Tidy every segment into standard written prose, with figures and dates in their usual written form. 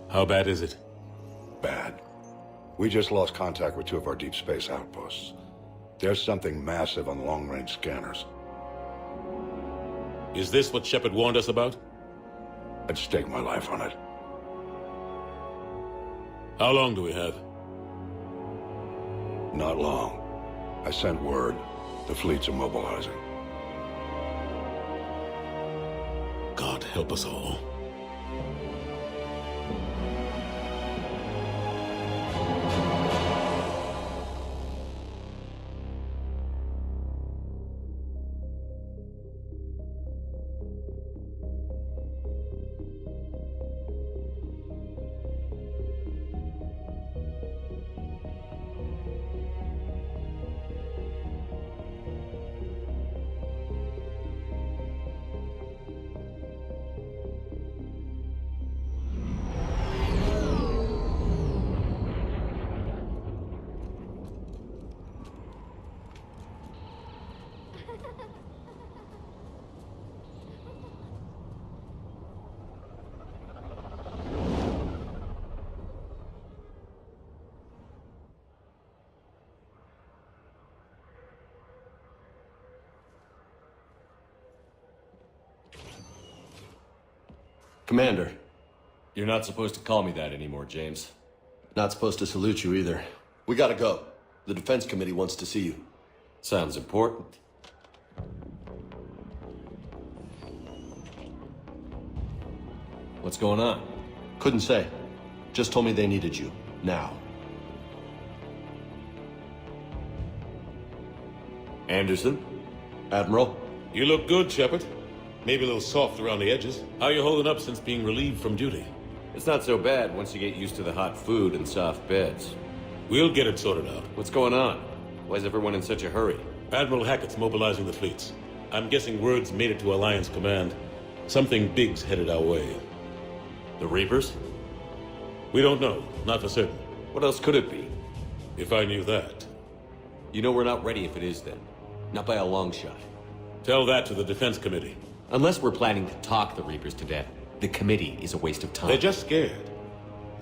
How bad is it? Bad. We just lost contact with 2 of our deep space outposts. There's something massive on long-range scanners. Is this what Shepard warned us about? I'd stake my life on it. How long do we have? Not long. I sent word. The fleet's immobilizing. God help us all. Commander. You're not supposed to call me that anymore, James. Not supposed to salute you either. We gotta go. The Defense Committee wants to see you. Sounds important. What's going on? Couldn't say. Just told me they needed you. Now. Anderson? Admiral? You look good, Shepard. Maybe a little soft around the edges. How you holding up since being relieved from duty? It's not so bad once you get used to the hot food and soft beds. We'll get it sorted out. What's going on? Why is everyone in such a hurry? Admiral Hackett's mobilizing the fleets. I'm guessing word's made it to Alliance Command. Something big's headed our way. The Reapers? We don't know. Not for certain. What else could it be? If I knew that. You know we're not ready if it is then. Not by a long shot. Tell that to the Defense Committee. Unless we're planning to talk the Reapers to death, the committee is a waste of time. They're just scared.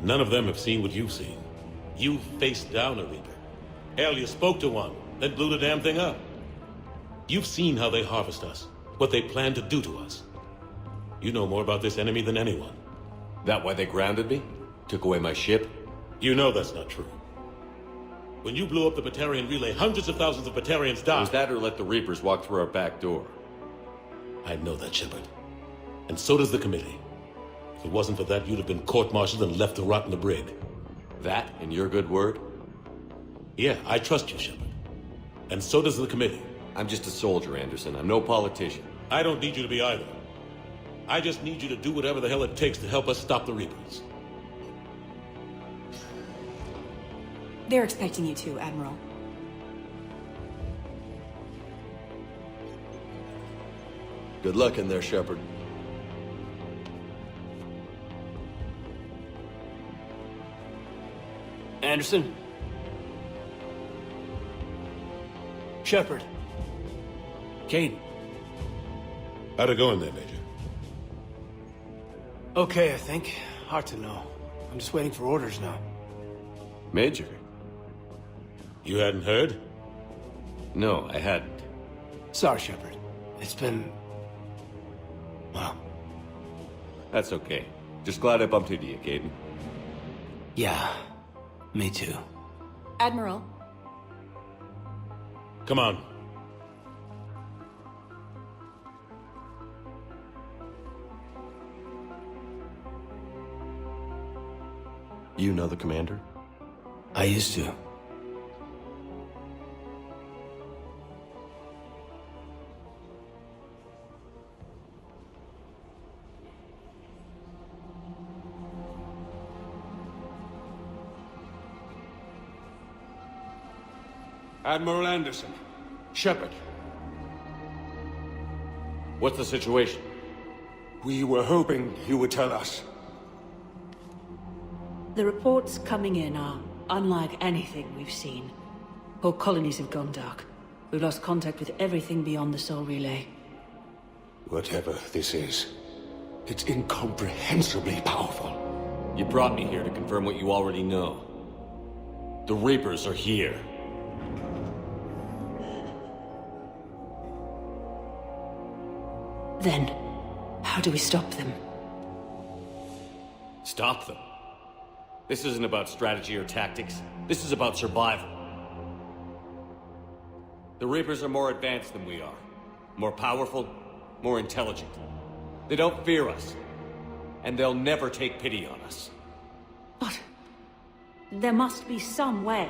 None of them have seen what you've seen. You faced down a Reaper. Hell, you spoke to one, then blew the damn thing up. You've seen how they harvest us, what they plan to do to us. You know more about this enemy than anyone. That why they grounded me? Took away my ship? You know that's not true. When you blew up the Batarian relay, hundreds of thousands of Batarians died. Was that or let the Reapers walk through our back door? I know that, Shepard. And so does the committee. If it wasn't for that, you'd have been court-martialed and left to rot in the brig. That and your good word? Yeah, I trust you, Shepard. And so does the committee. I'm just a soldier, Anderson. I'm no politician. I don't need you to be either. I just need you to do whatever the hell it takes to help us stop the Reapers. They're expecting you to, Admiral. Good luck in there, Shepard. Anderson? Shepard? Caden? How'd it go in there, Major? Okay, I think. Hard to know. I'm just waiting for orders now. Major? You hadn't heard? No, I hadn't. Sorry, Shepard. It's been... well... That's okay. Just glad I bumped into you, Caden. yeah. Me too. Admiral, Come on. You know the commander? I used to. Admiral Anderson. Shepard. What's the situation? We were hoping you would tell us. The reports coming in are unlike anything we've seen. Whole colonies have gone dark. We've lost contact with everything beyond the Sol Relay. Whatever this is, it's incomprehensibly powerful. You brought me here to confirm what you already know. The Reapers are here. Then, how do we stop them? Stop them. This isn't about strategy or tactics. This is about survival. The Reapers are more advanced than we are. More powerful, more intelligent. They don't fear us. And they'll never take pity on us. But there must be some way.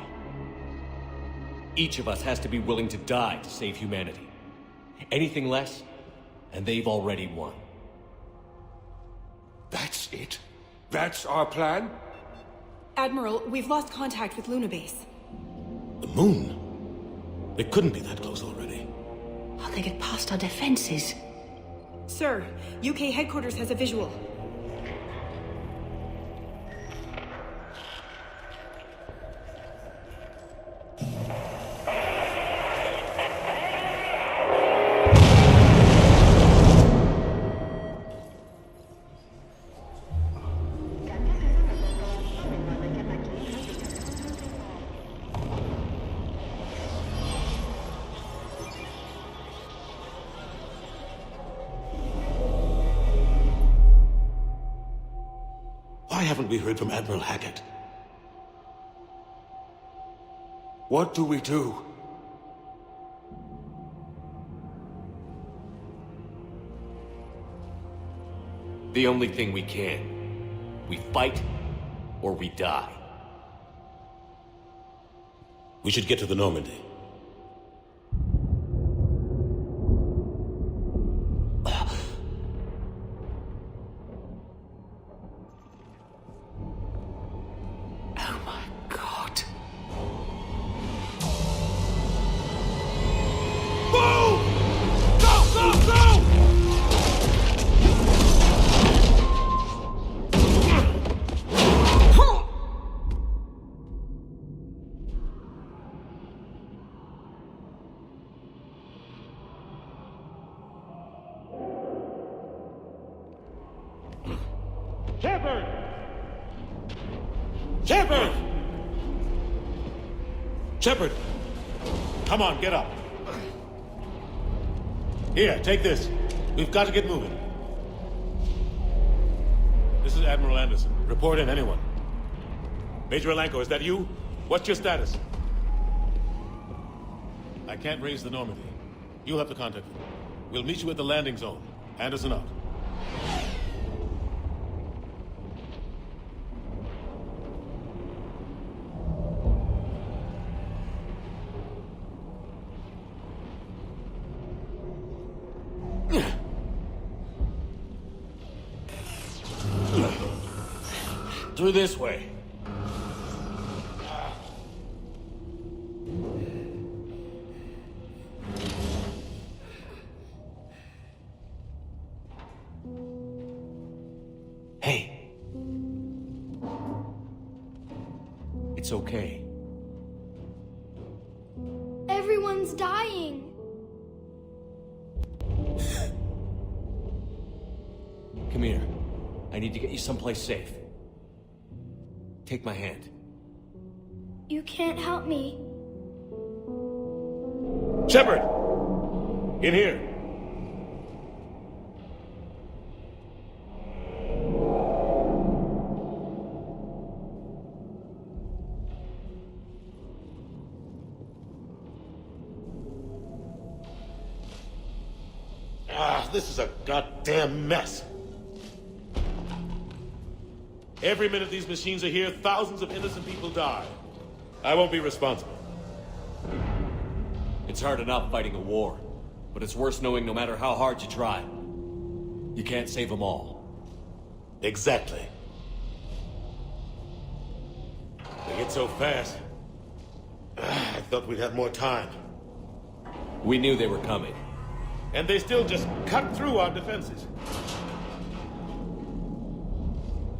Each of us has to be willing to die to save humanity. Anything less, and they've already won. That's it? That's our plan? Admiral, we've lost contact with Luna Base. The moon? It couldn't be that close already. How'd they get past our defenses? Sir, UK headquarters has a visual. Why haven't we heard from Admiral Hackett? What do we do? The only thing we can. We fight, or we die. We should get to the Normandy. Oh my God. Move! Go, go, go! Shepard! Shepard! Shepard! Come on, get up. Here, take this. We've got to get moving. This is Admiral Anderson. Report in, anyone. Major Alanko, is that you? What's your status? I can't raise the Normandy. You'll have to contact them. We'll meet you at the landing zone. Anderson out. Through this way. Hey. It's okay. Everyone's dying. Come here. I need to get you someplace safe. Take my hand. You can't help me. Shepard! In here. This is a goddamn mess. Every minute these machines are here, thousands of innocent people die. I won't be responsible. It's hard enough fighting a war, but it's worse knowing no matter how hard you try, you can't save them all. Exactly. They get so fast. I thought we'd have more time. We knew they were coming. And they still just cut through our defenses.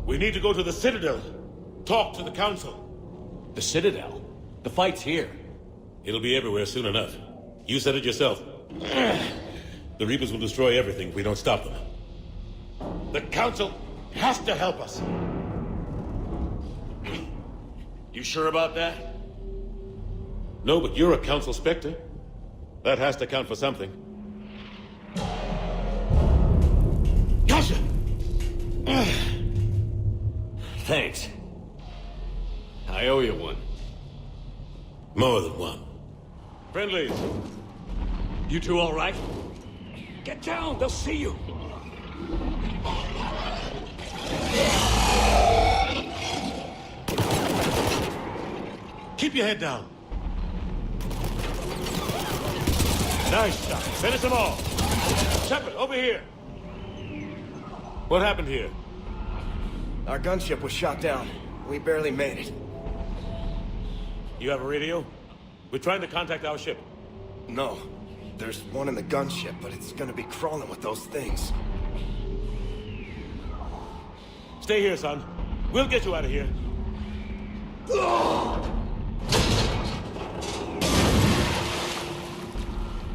We need to go to the Citadel. Talk to the Council. The Citadel? The fight's here. It'll be everywhere soon enough. You said it yourself. The Reapers will destroy everything if we don't stop them. The Council has to help us. You sure about that? No, but you're a Council Spectre. That has to count for something. Gotcha! Thanks. I owe you one. More than one. Friendlies. You two all right? Get down, they'll see you. Keep your head down. Nice shot. Finish them all. Shepard, over here. What happened here? Our gunship was shot down. We barely made it. You have a radio? We're trying to contact our ship. No. There's one in the gunship, but it's gonna be crawling with those things. Stay here, son. We'll get you out of here.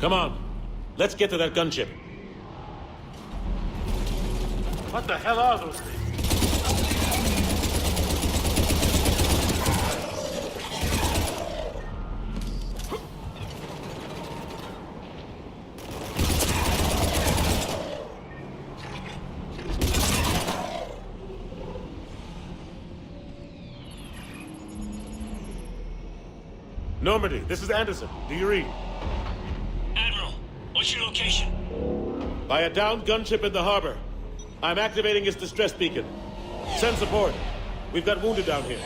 Come on. Let's get to that gunship. What the hell are those things? Normandy, this is Anderson. Do you read? Admiral, what's your location? By a downed gunship in the harbor. I'm activating its distress beacon. Send support. We've got wounded down here.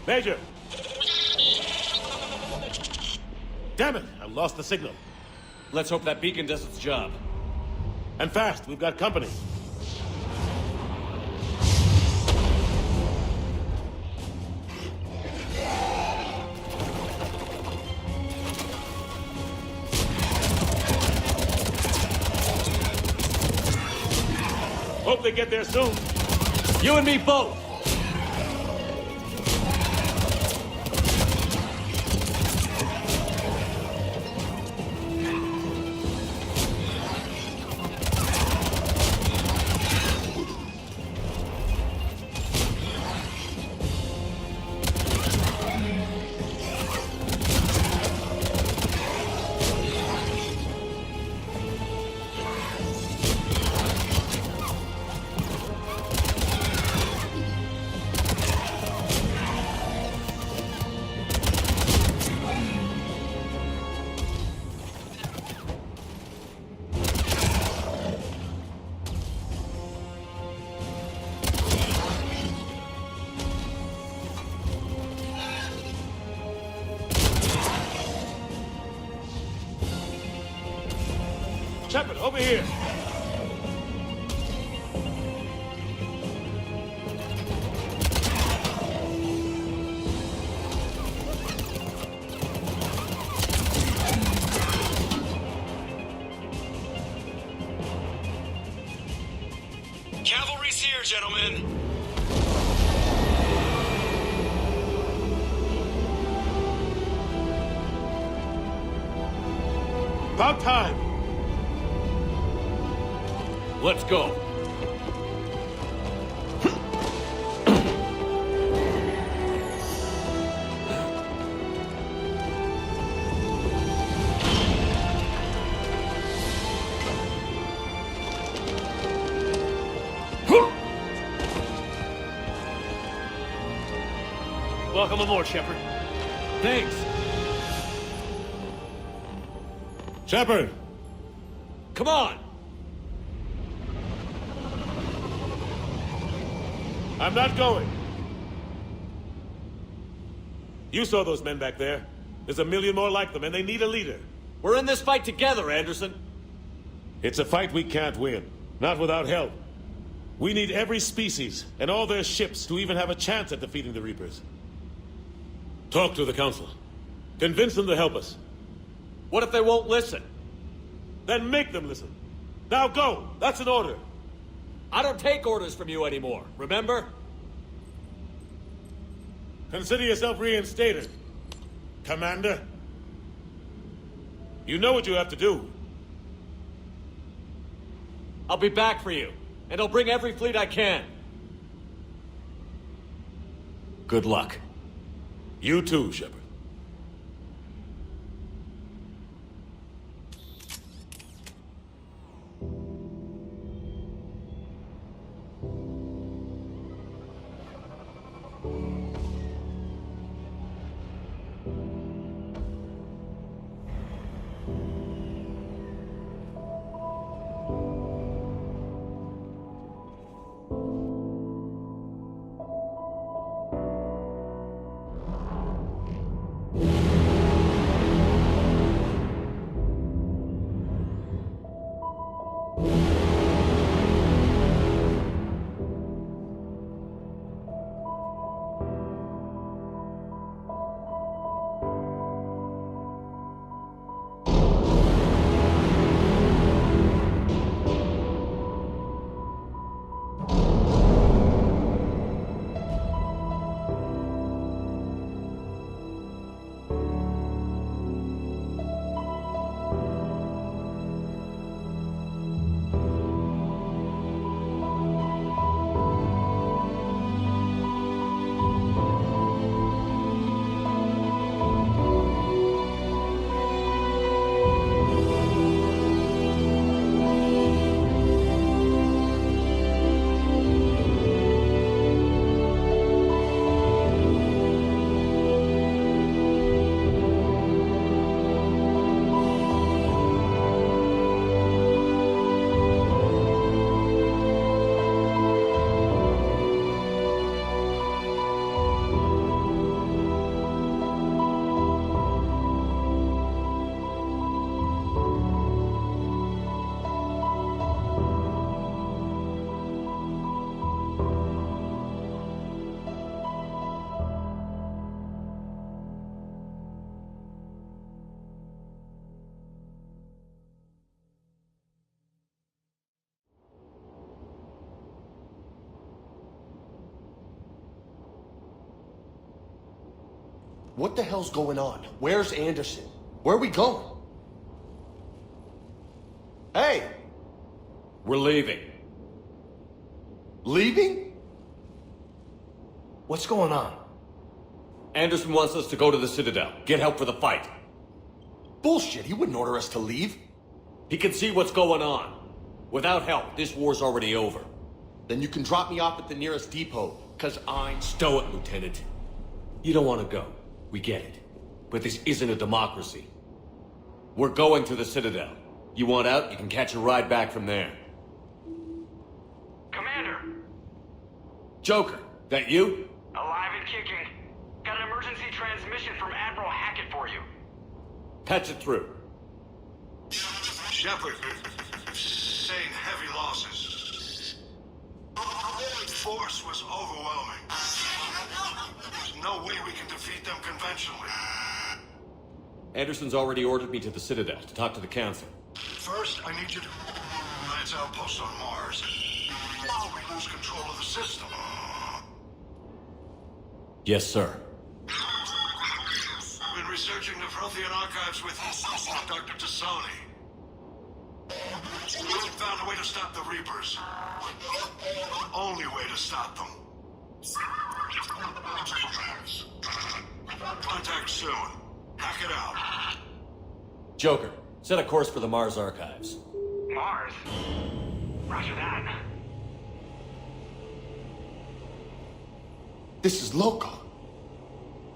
Major! Damn it! I lost the signal. Let's hope that beacon does its job. And fast, we've got company. Hope they get there soon. You and me both! Shepard, over here! Cavalry's here, gentlemen. About time! Let's go. Welcome aboard, Shepard. Thanks. Shepard! Come on! I'm not going. You saw those men back there. There's a million more like them, and they need a leader. We're in this fight together, Anderson. It's a fight we can't win. Not without help. We need every species, and all their ships, to even have a chance at defeating the Reapers. Talk to the Council. Convince them to help us. What if they won't listen? Then make them listen. Now go! That's an order. I don't take orders from you anymore, remember? Consider yourself reinstated, Commander. You know what you have to do. I'll be back for you, and I'll bring every fleet I can. Good luck. You too, Shepard. What the hell's going on? Where's Anderson? Where are we going? Hey! We're leaving. Leaving? What's going on? Anderson wants us to go to the Citadel. Get help for the fight. Bullshit, he wouldn't order us to leave. He can see what's going on. Without help, this war's already over. Then you can drop me off at the nearest depot, cause I'm... Stow it, Lieutenant. You don't want to go. We get it. But this isn't a democracy. We're going to the Citadel. You want out, you can catch a ride back from there. Commander! Joker, that you? Alive and kicking. Got an emergency transmission from Admiral Hackett for you. Patch it through. Shepard, sustained heavy losses. The force was overwhelming. There's no way we can defeat them conventionally. Anderson's already ordered me to the Citadel to talk to the Council. First, I need you to lance outposts on Mars. While we lose control of the system. Yes, sir. Been researching the Prothean archives with Dr. Tassoni. We found a way to stop the Reapers. Only way to stop them. Contact soon. Hack it out. Joker, set a course for the Mars archives. Mars? Roger that. This is local.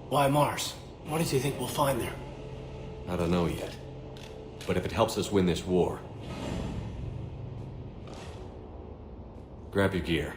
Why Mars? What did you think we'll find there? I don't know yet. But if it helps us win this war... Grab your gear.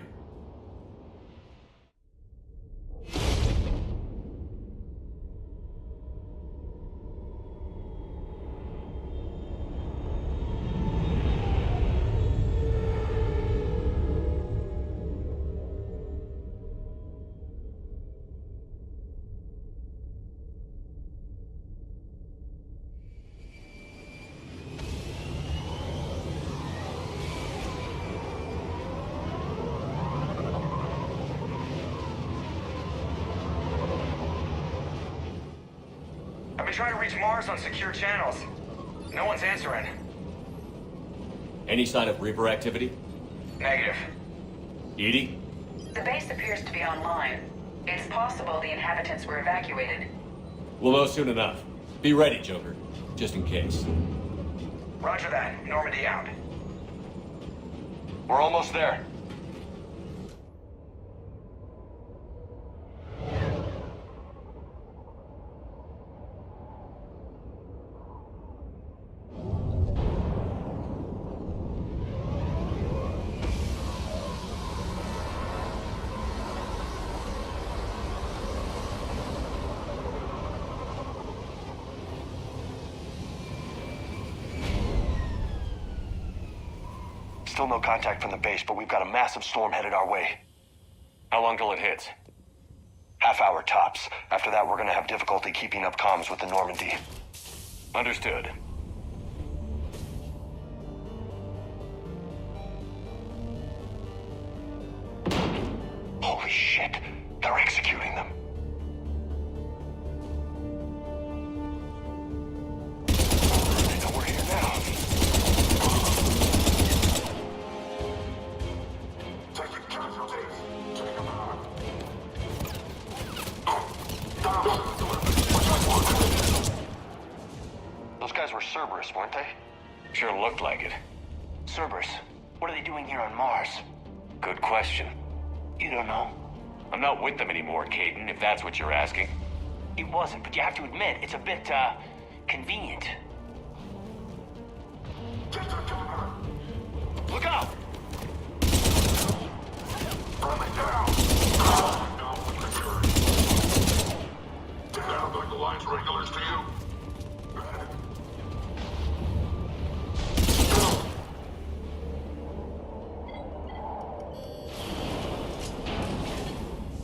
I've been trying to reach Mars on secure channels. No one's answering. Any sign of Reaper activity? Negative. Edie? The base appears to be online. It's possible the inhabitants were evacuated. We'll know soon enough. Be ready, Joker. Just in case. Roger that. Normandy out. We're almost there. Still no contact from the base, but we've got a massive storm headed our way. How long till it hits? Half hour tops. After that, we're gonna have difficulty keeping up comms with the Normandy. Understood. Holy shit. They're executing them. They know we're here now. Taking casualties. Taking them out. Those guys were Cerberus, weren't they? Sure looked like it. Cerberus, what are they doing here on Mars? Good question. You don't know? I'm not with them anymore, Caden, if that's what you're asking. It wasn't, but you have to admit, it's a bit, convenient. Get the gunner. Look out! Burn me down. No, they sound like the line's regulars to you.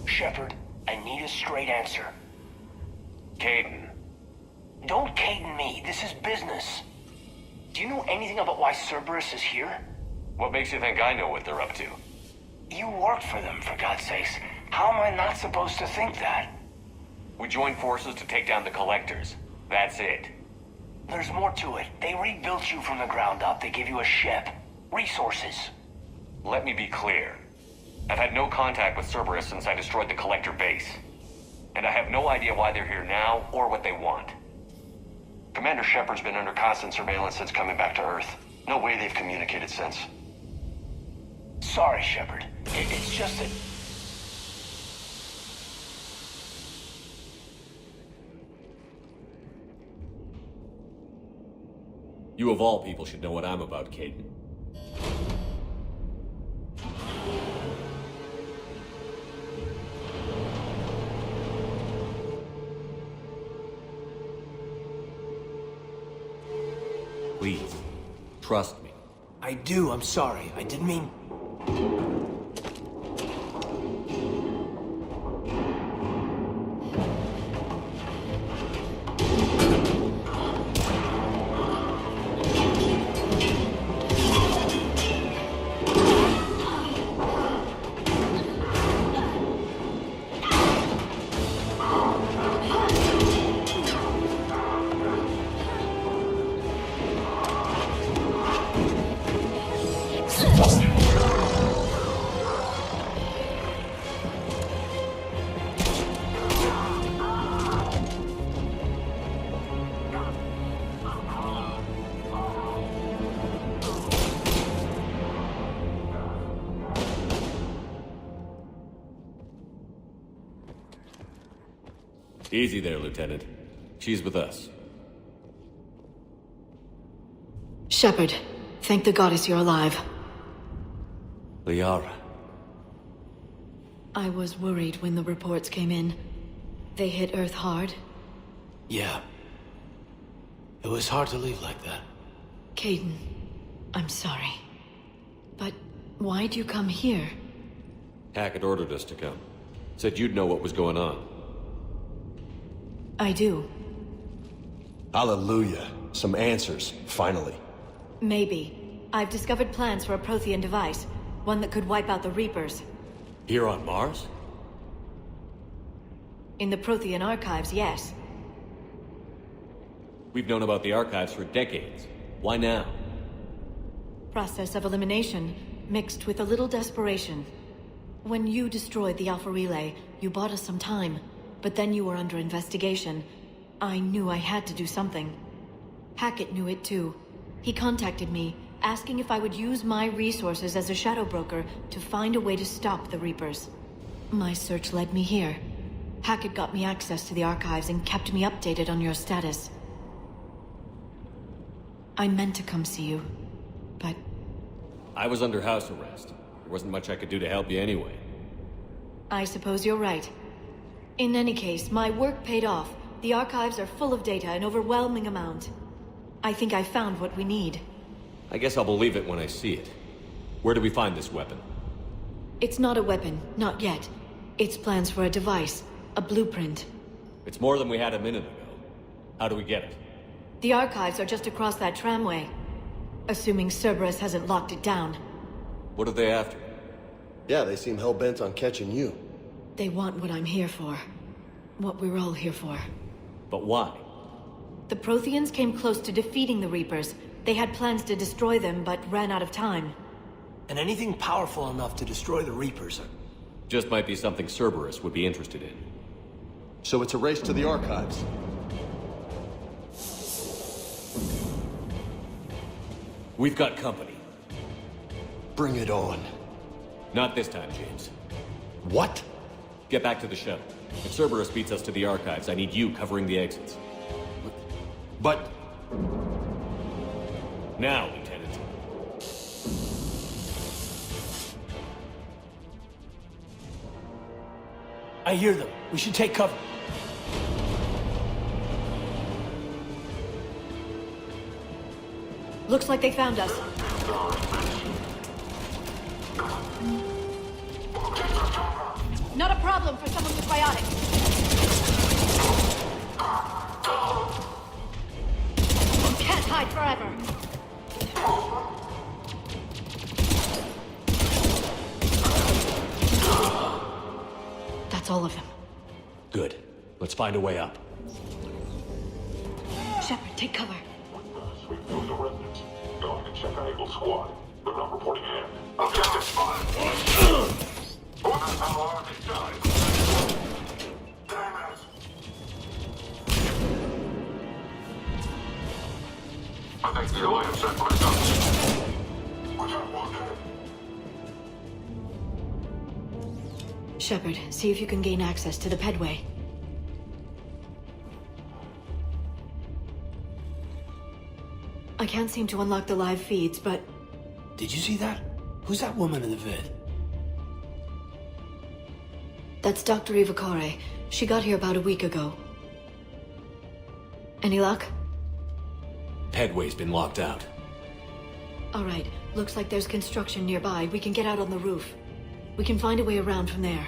Shepard, I need a straight answer. Caden. Don't Caden me, this is business. Do you know anything about why Cerberus is here? What makes you think I know what they're up to? You worked for them, for God's sakes. How am I not supposed to think that? We joined forces to take down the Collectors. That's it. There's more to it. They rebuilt you from the ground up. They gave you a ship. Resources. Let me be clear. I've had no contact with Cerberus since I destroyed the Collector base. And I have no idea why they're here now, or what they want. Commander Shepard's been under constant surveillance since coming back to Earth. No way they've communicated since. Sorry, Shepard. It's just that... You of all people should know what I'm about, Caden. Please, trust me. I do, I'm sorry. I didn't mean... Easy there, Lieutenant. She's with us. Shepard, thank the goddess you're alive. Liara. I was worried when the reports came in. They hit Earth hard. Yeah. It was hard to leave like that. Caden, I'm sorry. But why'd you come here? Hackett ordered us to come. Said you'd know what was going on. I do. Hallelujah. Some answers, finally. Maybe. I've discovered plans for a Prothean device. One that could wipe out the Reapers. Here on Mars? In the Prothean archives, yes. We've known about the archives for decades. Why now? Process of elimination, mixed with a little desperation. When you destroyed the Alpha Relay, you bought us some time, but then you were under investigation. I knew I had to do something. Hackett knew it too. He contacted me, asking if I would use my resources as a shadow broker to find a way to stop the Reapers. My search led me here. Hackett got me access to the archives and kept me updated on your status. I meant to come see you, but... I was under house arrest. There wasn't much I could do to help you anyway. I suppose you're right. In any case, my work paid off. The archives are full of data, an overwhelming amount. I think I found what we need. I guess I'll believe it when I see it. Where do we find this weapon? It's not a weapon, not yet. It's plans for a device, a blueprint. It's more than we had a minute ago. How do we get it? The archives are just across that tramway. Assuming Cerberus hasn't locked it down. What are they after? Yeah, they seem hell-bent on catching you. They want what I'm here for. What we're all here for. But why? The Protheans came close to defeating the Reapers. They had plans to destroy them, but ran out of time. And anything powerful enough to destroy the Reapers. Just might be something Cerberus would be interested in. So it's a race to the archives. We've got company. Bring it on. Not this time, James. What? Get back to the shuttle. If Cerberus beats us to the archives, I need you covering the exits. But... Now, Lieutenant. I hear them. We should take cover. Looks like they found us. Not a problem for someone with biotics. Can't hide forever. That's all of them. Good. Let's find a way up. Shepard, take cover. Sweep through the residence. Going to check on Eagle Squad. They're not reporting in. Objective spotted. Who the hell are these guys? Damn it! I think the Alliance sent my guns. We got one dead. Shepard, see if you can gain access to the pedway. I can't seem to unlock the live feeds, but... Did you see that? Who's that woman in the vid? That's Dr. Ivakare. She got here about a week ago. Any luck? Pedway's been locked out. All right. Looks like there's construction nearby. We can get out on the roof. We can find a way around from there.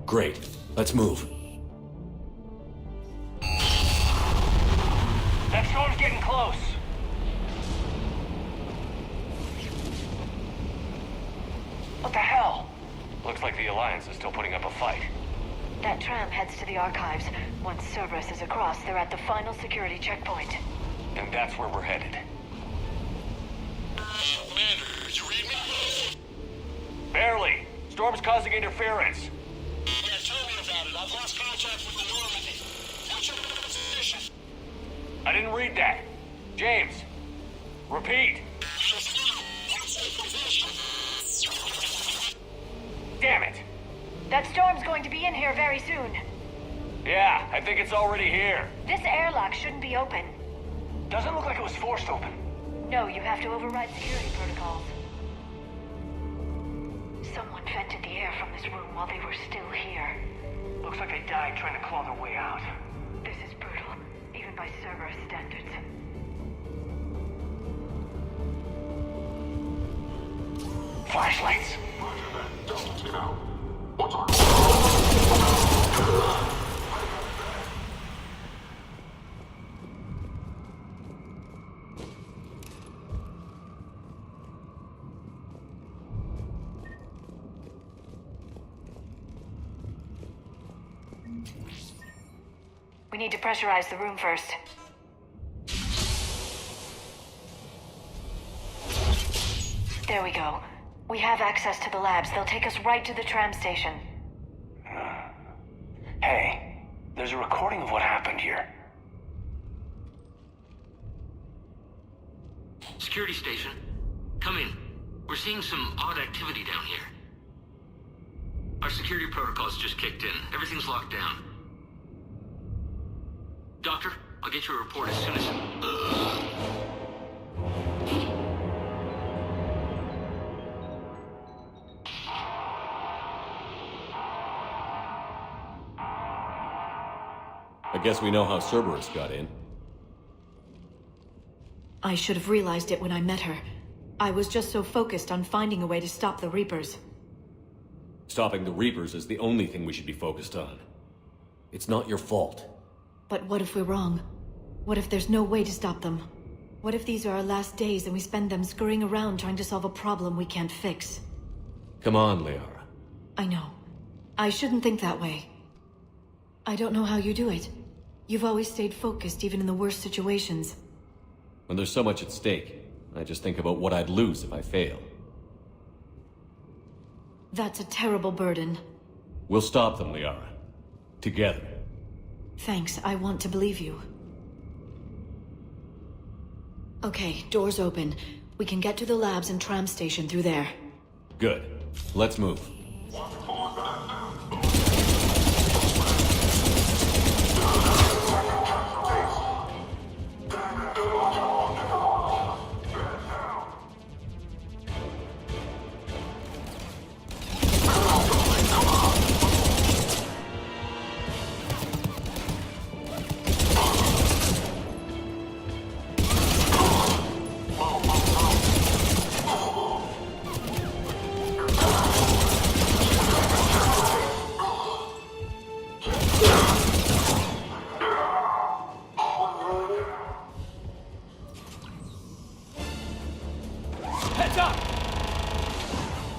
Great. Let's move. That storm's getting close. What the hell? Looks like the Alliance is still putting up a fight. That tram heads to the archives. Once Cerberus is across, they're at the final security checkpoint. And that's where we're headed. Commander, you read me? Barely. Storm's causing interference. Yeah, tell me about it. I've lost contact with the Normandy. What's your position? I didn't read that. James, repeat. Damn it. That storm's going to be in here very soon. Yeah, I think it's already here. This airlock shouldn't be open. Doesn't look like it was forced open. No, you have to override security protocols. Someone vented the air from this room while they were still here. Looks like they died trying to claw their way out. This is brutal, even by Cerberus standards. Flashlights. Don't get out. What's on? We need to pressurize the room first. There we go. We have access to the labs. They'll take us right to the tram station. Hey, there's a recording of what happened here. Security station. Come in. We're seeing some odd activity down here. Our security protocols just kicked in. Everything's locked down. Doctor, I'll get you a report as soon as... I guess we know how Cerberus got in. I should have realized it when I met her. I was just so focused on finding a way to stop the Reapers. Stopping the Reapers is the only thing we should be focused on. It's not your fault. But what if we're wrong? What if there's no way to stop them? What if these are our last days and we spend them scurrying around trying to solve a problem we can't fix? Come on, Liara. I know. I shouldn't think that way. I don't know how you do it. You've always stayed focused even in the worst situations. When there's so much at stake, I just think about what I'd lose if I fail. That's a terrible burden. We'll stop them, Liara. Together. Thanks, I want to believe you. Okay, doors open. We can get to the labs and tram station through there. Good. Let's move.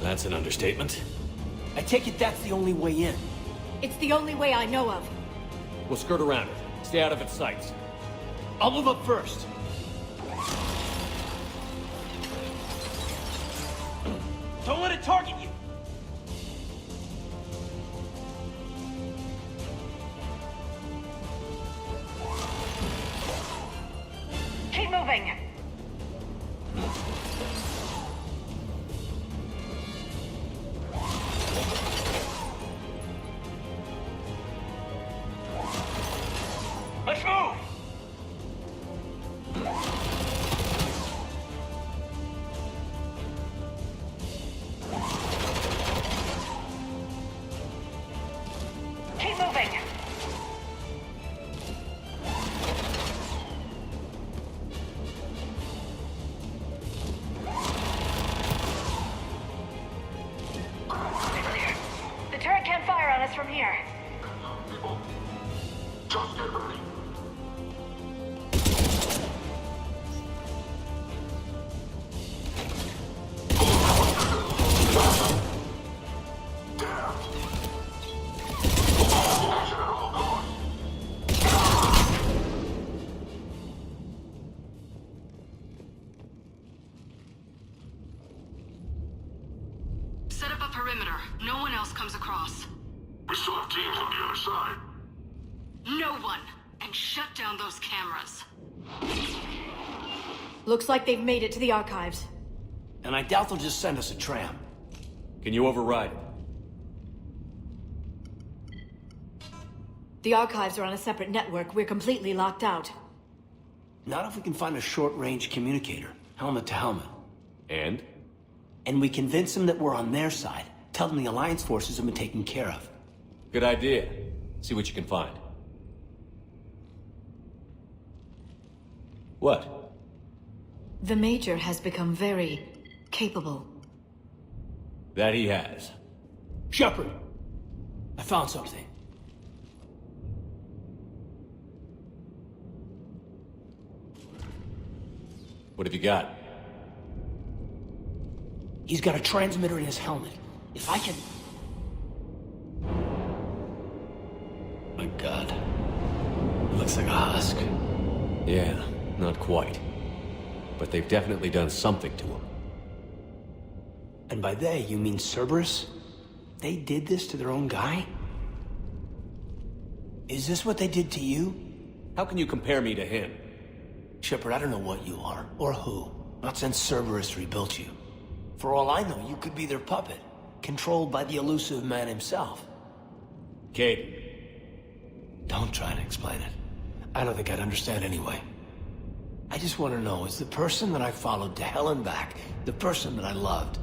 That's an understatement. I take it that's the only way in. It's the only way I know of. We'll skirt around it. Stay out of its sights. I'll move up first. Don't let it target you! Keep moving! Let's move! Keep moving! The turret can't fire on us from here. People, just get ready. Set up a perimeter. No one else comes across. We still have teams on the other side. No one! And shut down those cameras. Looks like they've made it to the archives. And I doubt they'll just send us a tram. Can you override it? The archives are on a separate network. We're completely locked out. Not if we can find a short-range communicator, helmet to helmet. And? And we convince them that we're on their side. Tell them the Alliance forces have been taken care of. Good idea. See what you can find. What? The Major has become very capable. That he has. Shepard! I found something. What have you got? He's got a transmitter in his helmet. If I can... My God. It looks like a husk. Yeah, not quite. But they've definitely done something to him. And by they, you mean Cerberus? They did this to their own guy? Is this what they did to you? How can you compare me to him? Shepard, I don't know what you are, or who. Not since Cerberus rebuilt you. For all I know, you could be their puppet, controlled by the elusive man himself. Caden. Don't try to explain it. I don't think I'd understand anyway. I just want to know, is the person that I followed to hell and back, the person that I loved,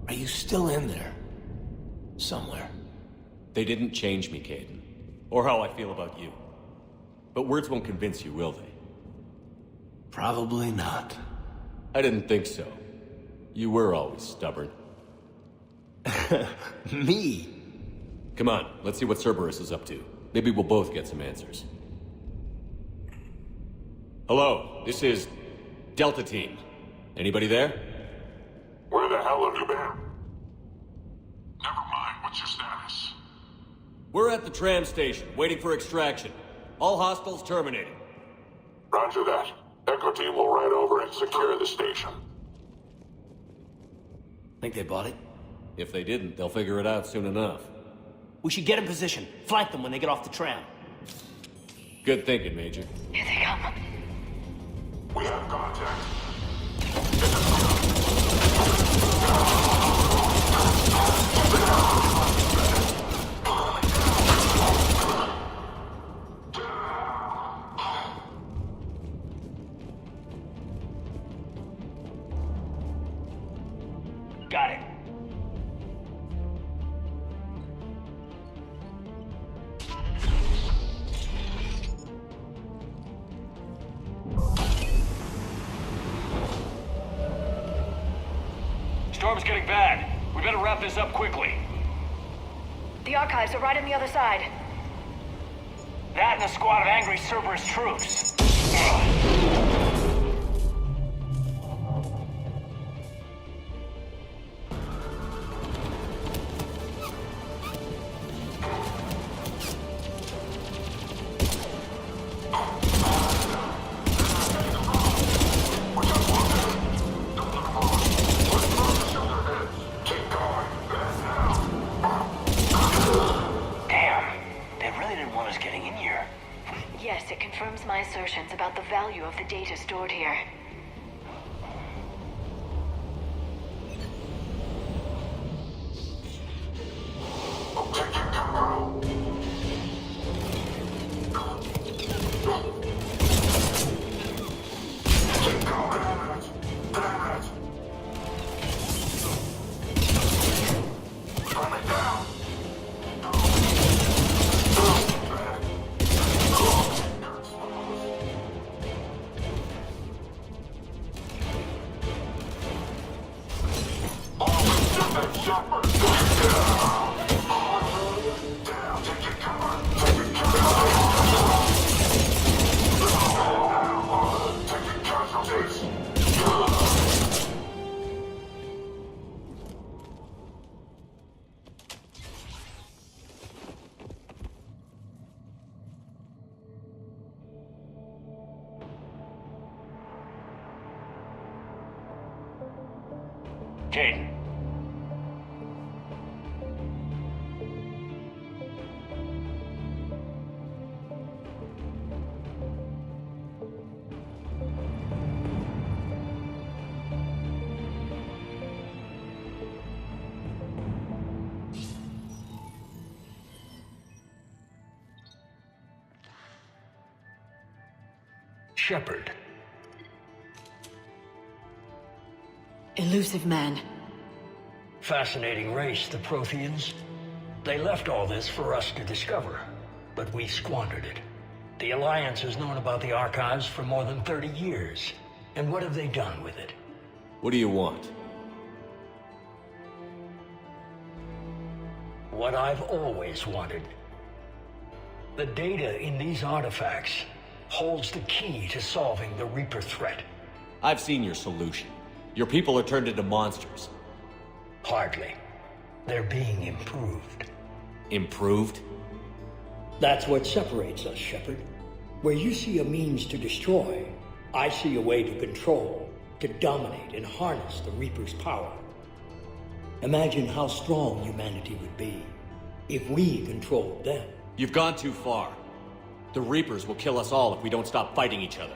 are you still in there? Somewhere. They didn't change me, Caden. Or how I feel about you. But words won't convince you, will they? Probably not. I didn't think so. You were always stubborn. Me? Come on, let's see what Cerberus is up to. Maybe we'll both get some answers. Hello, this is Delta Team. Anybody there? Where the hell have you been? Never mind, what's your status? We're at the tram station, waiting for extraction. All hostiles terminated. Roger that. Echo Team will ride over and secure the station. Think they bought it? If they didn't, they'll figure it out soon enough. We should get in position. Flank them when they get off the tram. Good thinking, Major. Here they come. We have contact. Got it. Storm's getting bad. We better wrap this up quickly. The archives are right on the other side. That and a squad of angry Cerberus troops. Yes, it confirms my assertions about the value of the data stored here. Caden. Shepard. Elusive man. Fascinating race, the Protheans. They left all this for us to discover, but we squandered it. The Alliance has known about the archives for more than 30 years. And what have they done with it? What do you want? What I've always wanted. The data in these artifacts holds the key to solving the Reaper threat. I've seen your solution. Your people are turned into monsters. Hardly. They're being improved. Improved? That's what separates us, Shepard. Where you see a means to destroy, I see a way to control, to dominate and harness the Reaper's power. Imagine how strong humanity would be if we controlled them. You've gone too far. The Reapers will kill us all if we don't stop fighting each other.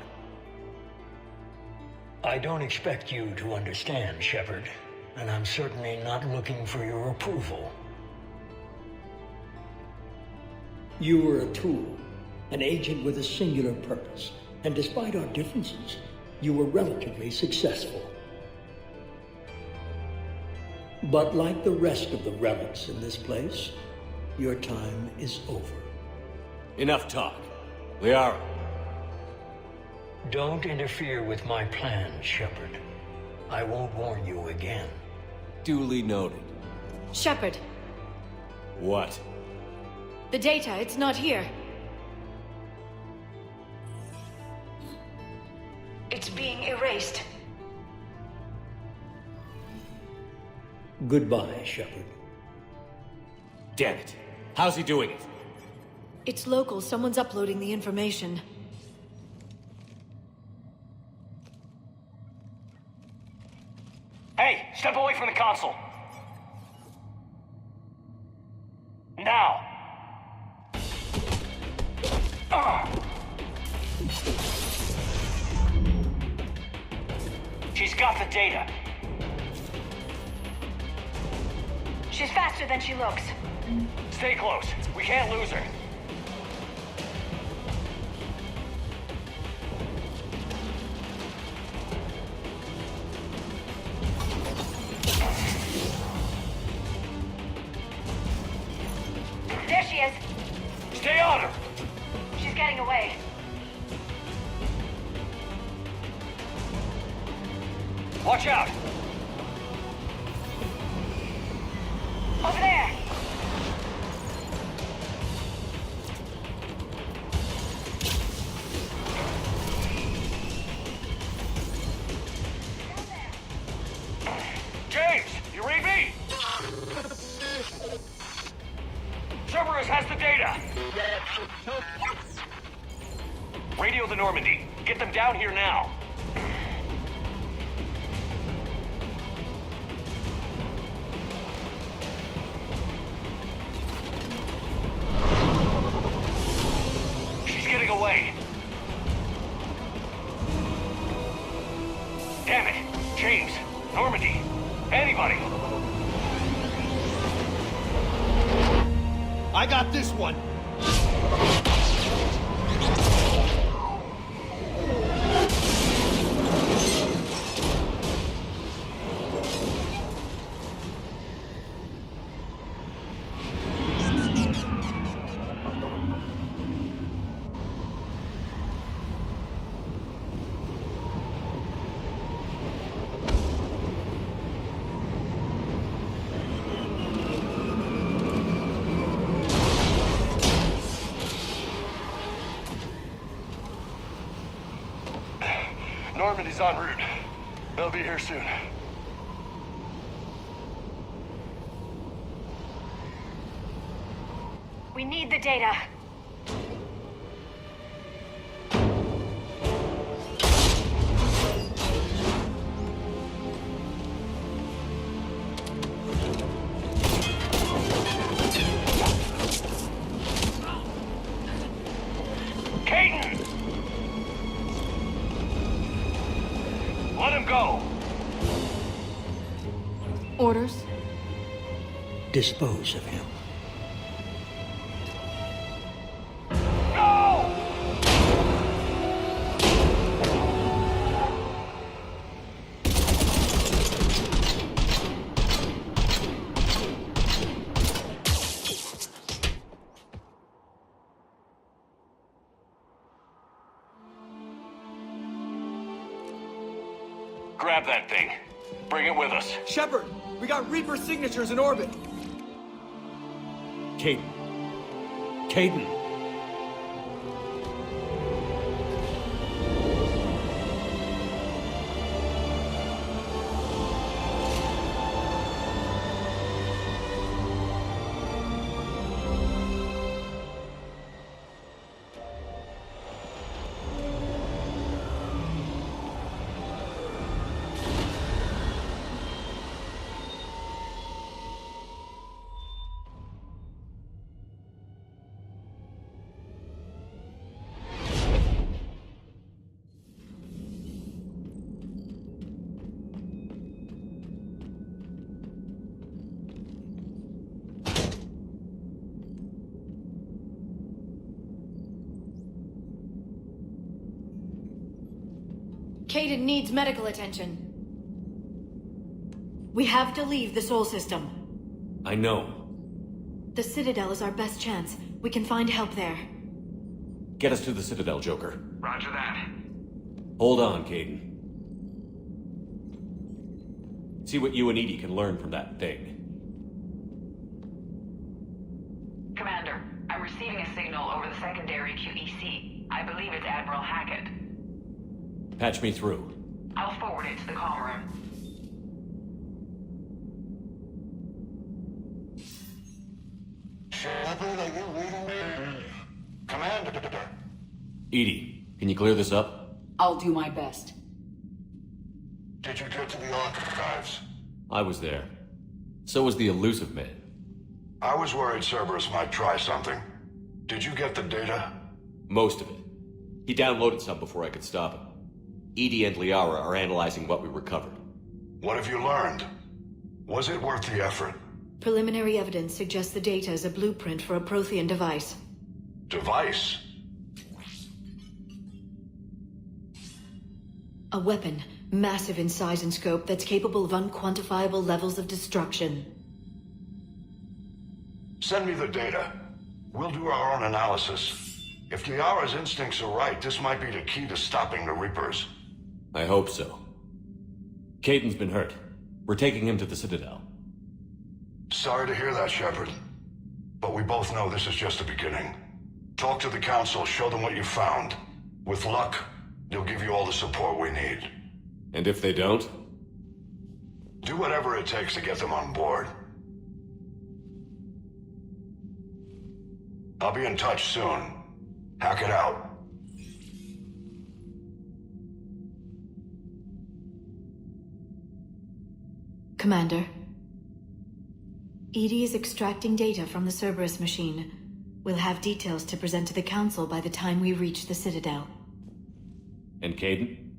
I don't expect you to understand, Shepard, and I'm certainly not looking for your approval. You were a tool, an agent with a singular purpose, and despite our differences, you were relatively successful. But like the rest of the relics in this place, your time is over. Enough talk. Liara. Don't interfere with my plans, Shepard. I won't warn you again. Duly noted. Shepard, What? the data, it's not here. It's being erased. Goodbye, Shepard. Damn it. How's he doing it? It's local. Someone's uploading the information. Hey, step away from the console. Now. She's got the data. She's faster than she looks. Stay close. We can't lose her. There she is. Stay on her. She's getting away. Watch out. Over there. James, you read me? Cerberus has the data. Radio the Normandy. Get them down here now. She's getting away. Damn it. James, Normandy, anybody. I got this one. Normandy's en route. They'll be here soon. We need the data. Caden! Let him go! Orders? Dispose of him. No! Grab that thing. Bring it with us. Shepard, we got Reaper signatures in orbit. Caden. Caden. Caden needs medical attention. We have to leave the Sol system. I know. The Citadel is our best chance. We can find help there. Get us to the Citadel, Joker. Roger that. Hold on, Caden. See what you and Edie can learn from that thing. Commander, I'm receiving a signal over the secondary QEC. I believe it's Admiral Hackett. Patch me through. I'll forward it to the comm room. Shepard, are you reading me? Commander. Edie, can you clear this up? I'll do my best. Did you get to the archives? I was there. So was the elusive man. I was worried Cerberus might try something. Did you get the data? Most of it. He downloaded some before I could stop him. Edie and Liara are analyzing what we recovered. What have you learned? Was it worth the effort? Preliminary evidence suggests the data is a blueprint for a Prothean device. Device? A weapon, massive in size and scope, that's capable of unquantifiable levels of destruction. Send me the data. We'll do our own analysis. If Liara's instincts are right, this might be the key to stopping the Reapers. I hope so. Caden's been hurt. We're taking him to the Citadel. Sorry to hear that, Shepard. But we both know this is just the beginning. Talk to the Council, show them what you found. With luck, they'll give you all the support we need. And if they don't? Do whatever it takes to get them on board. I'll be in touch soon. Hack it out. Commander. Edie is extracting data from the Cerberus machine. We'll have details to present to the Council by the time we reach the Citadel. And Caden?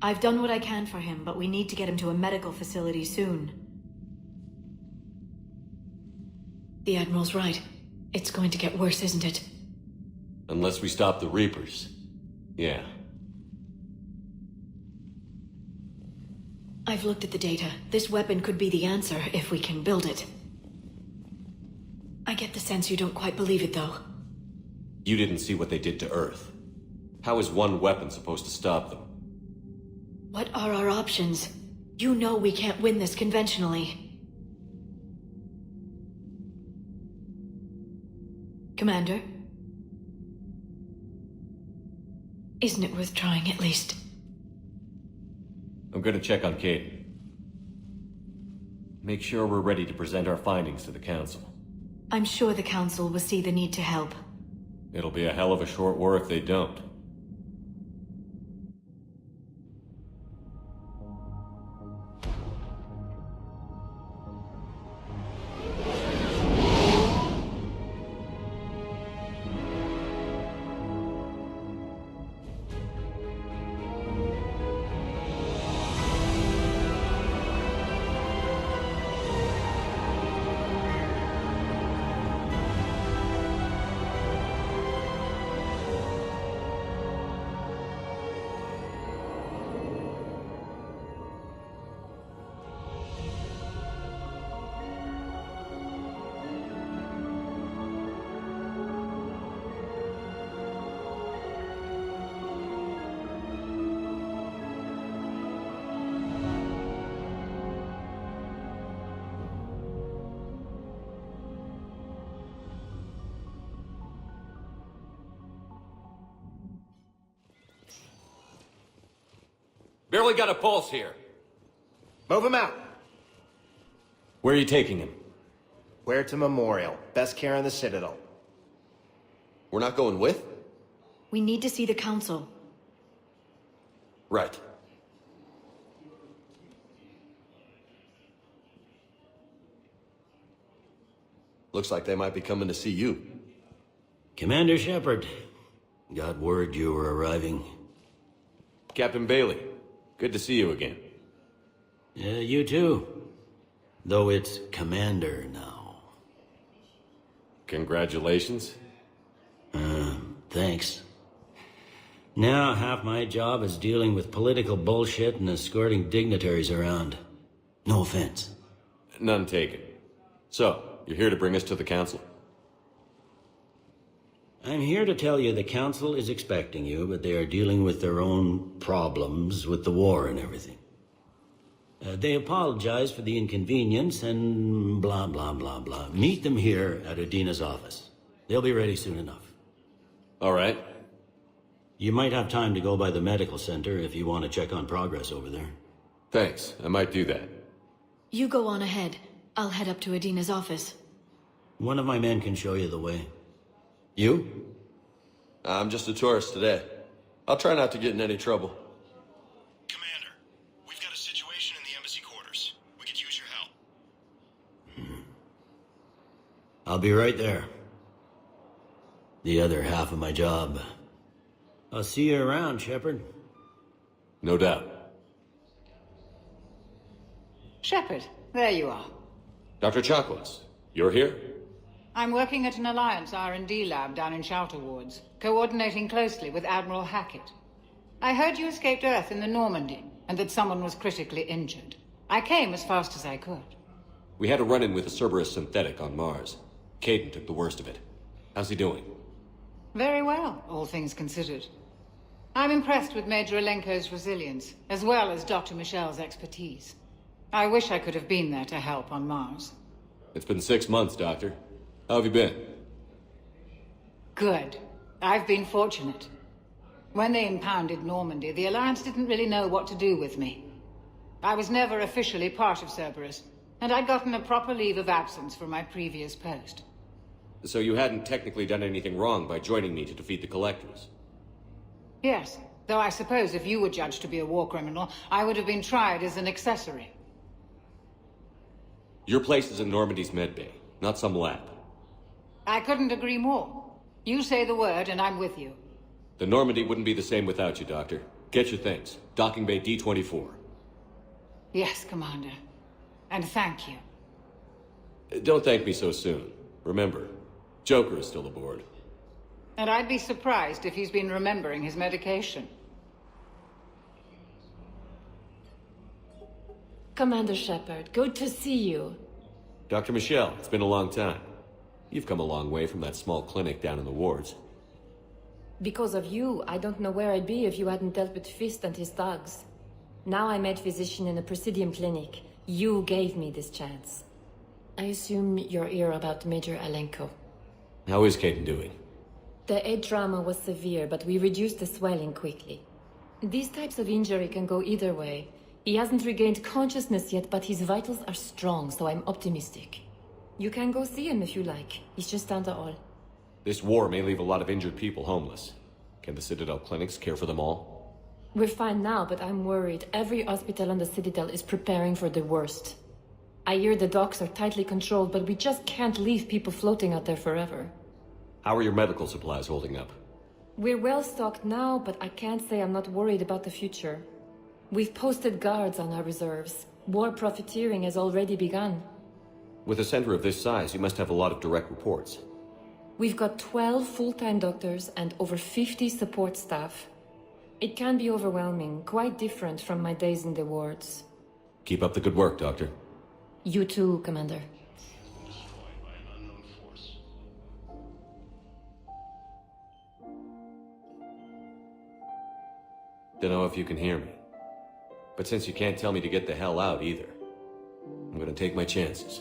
I've done what I can for him, but we need to get him to a medical facility soon. The Admiral's right. It's going to get worse, isn't it? Unless we stop the Reapers. Yeah. I've looked at the data. This weapon could be the answer if we can build it. I get the sense you don't quite believe it, though. You didn't see what they did to Earth. How is one weapon supposed to stop them? What are our options? You know we can't win this conventionally. Commander? Isn't it worth trying at least? I'm gonna check on Caden. Make sure we're ready to present our findings to the Council. I'm sure the Council will see the need to help. It'll be a hell of a short war if they don't. Barely got a pulse here. Move him out. Where are you taking him? Where to Memorial. Best care in the Citadel. We're not going with? We need to see the Council. Right. Looks like they might be coming to see you. Commander Shepard. Got word you were arriving. Captain Bailey. Good to see you again. You too. Though it's Commander now. Congratulations. Thanks. Now half my job is dealing with political bullshit and escorting dignitaries around. No offense. None taken. So, you're here to bring us to the Council? I'm here to tell you the Council is expecting you, but they are dealing with their own problems with the war and everything. They apologize for the inconvenience and blah, blah, blah, blah. Meet them here at Udina's office. They'll be ready soon enough. All right. You might have time to go by the medical center if you want to check on progress over there. Thanks. I might do that. You go on ahead. I'll head up to Udina's office. One of my men can show you the way. You? I'm just a tourist today. I'll try not to get in any trouble. Commander, we've got a situation in the embassy quarters. We could use your help. I'll be right there. The other half of my job. I'll see you around, Shepard. No doubt. Shepard, there you are. Dr. Chakwas, you're here? I'm working at an Alliance R&D lab down in Shelter Wards, coordinating closely with Admiral Hackett. I heard you escaped Earth in the Normandy, and that someone was critically injured. I came as fast as I could. We had a run-in with a Cerberus synthetic on Mars. Caden took the worst of it. How's he doing? Very well, all things considered. I'm impressed with Major Alenko's resilience, as well as Dr. Michel's expertise. I wish I could have been there to help on Mars. It's been 6 months, Doctor. How have you been? Good. I've been fortunate. When they impounded Normandy, the Alliance didn't really know what to do with me. I was never officially part of Cerberus, and I'd gotten a proper leave of absence from my previous post. So you hadn't technically done anything wrong by joining me to defeat the Collectors? Yes, though I suppose if you were judged to be a war criminal, I would have been tried as an accessory. Your place is in Normandy's medbay, not some lab. I couldn't agree more. You say the word and I'm with you. The Normandy wouldn't be the same without you, Doctor. Get your things. Docking Bay D-24. Yes, Commander. And thank you. Don't thank me so soon. Remember, Joker is still aboard. And I'd be surprised if he's been remembering his medication. Commander Shepard, good to see you. Dr. Michelle, it's been a long time. You've come a long way from that small clinic down in the wards. Because of you, I don't know where I'd be if you hadn't dealt with Fist and his thugs. Now I'm head physician in a Presidium clinic. You gave me this chance. I assume you're here about Major Alenko. How is Caden doing? The head trauma was severe, but we reduced the swelling quickly. These types of injury can go either way. He hasn't regained consciousness yet, but his vitals are strong, so I'm optimistic. You can go see him if you like. He's just down the hall. This war may leave a lot of injured people homeless. Can the Citadel clinics care for them all? We're fine now, but I'm worried. Every hospital on the Citadel is preparing for the worst. I hear the docks are tightly controlled, but we just can't leave people floating out there forever. How are your medical supplies holding up? We're well stocked now, but I can't say I'm not worried about the future. We've posted guards on our reserves. War profiteering has already begun. With a center of this size, you must have a lot of direct reports. We've got 12 full-time doctors and over 50 support staff. It can be overwhelming, quite different from my days in the wards. Keep up the good work, Doctor. You too, Commander. Don't know if you can hear me. But since you can't tell me to get the hell out either, I'm gonna take my chances.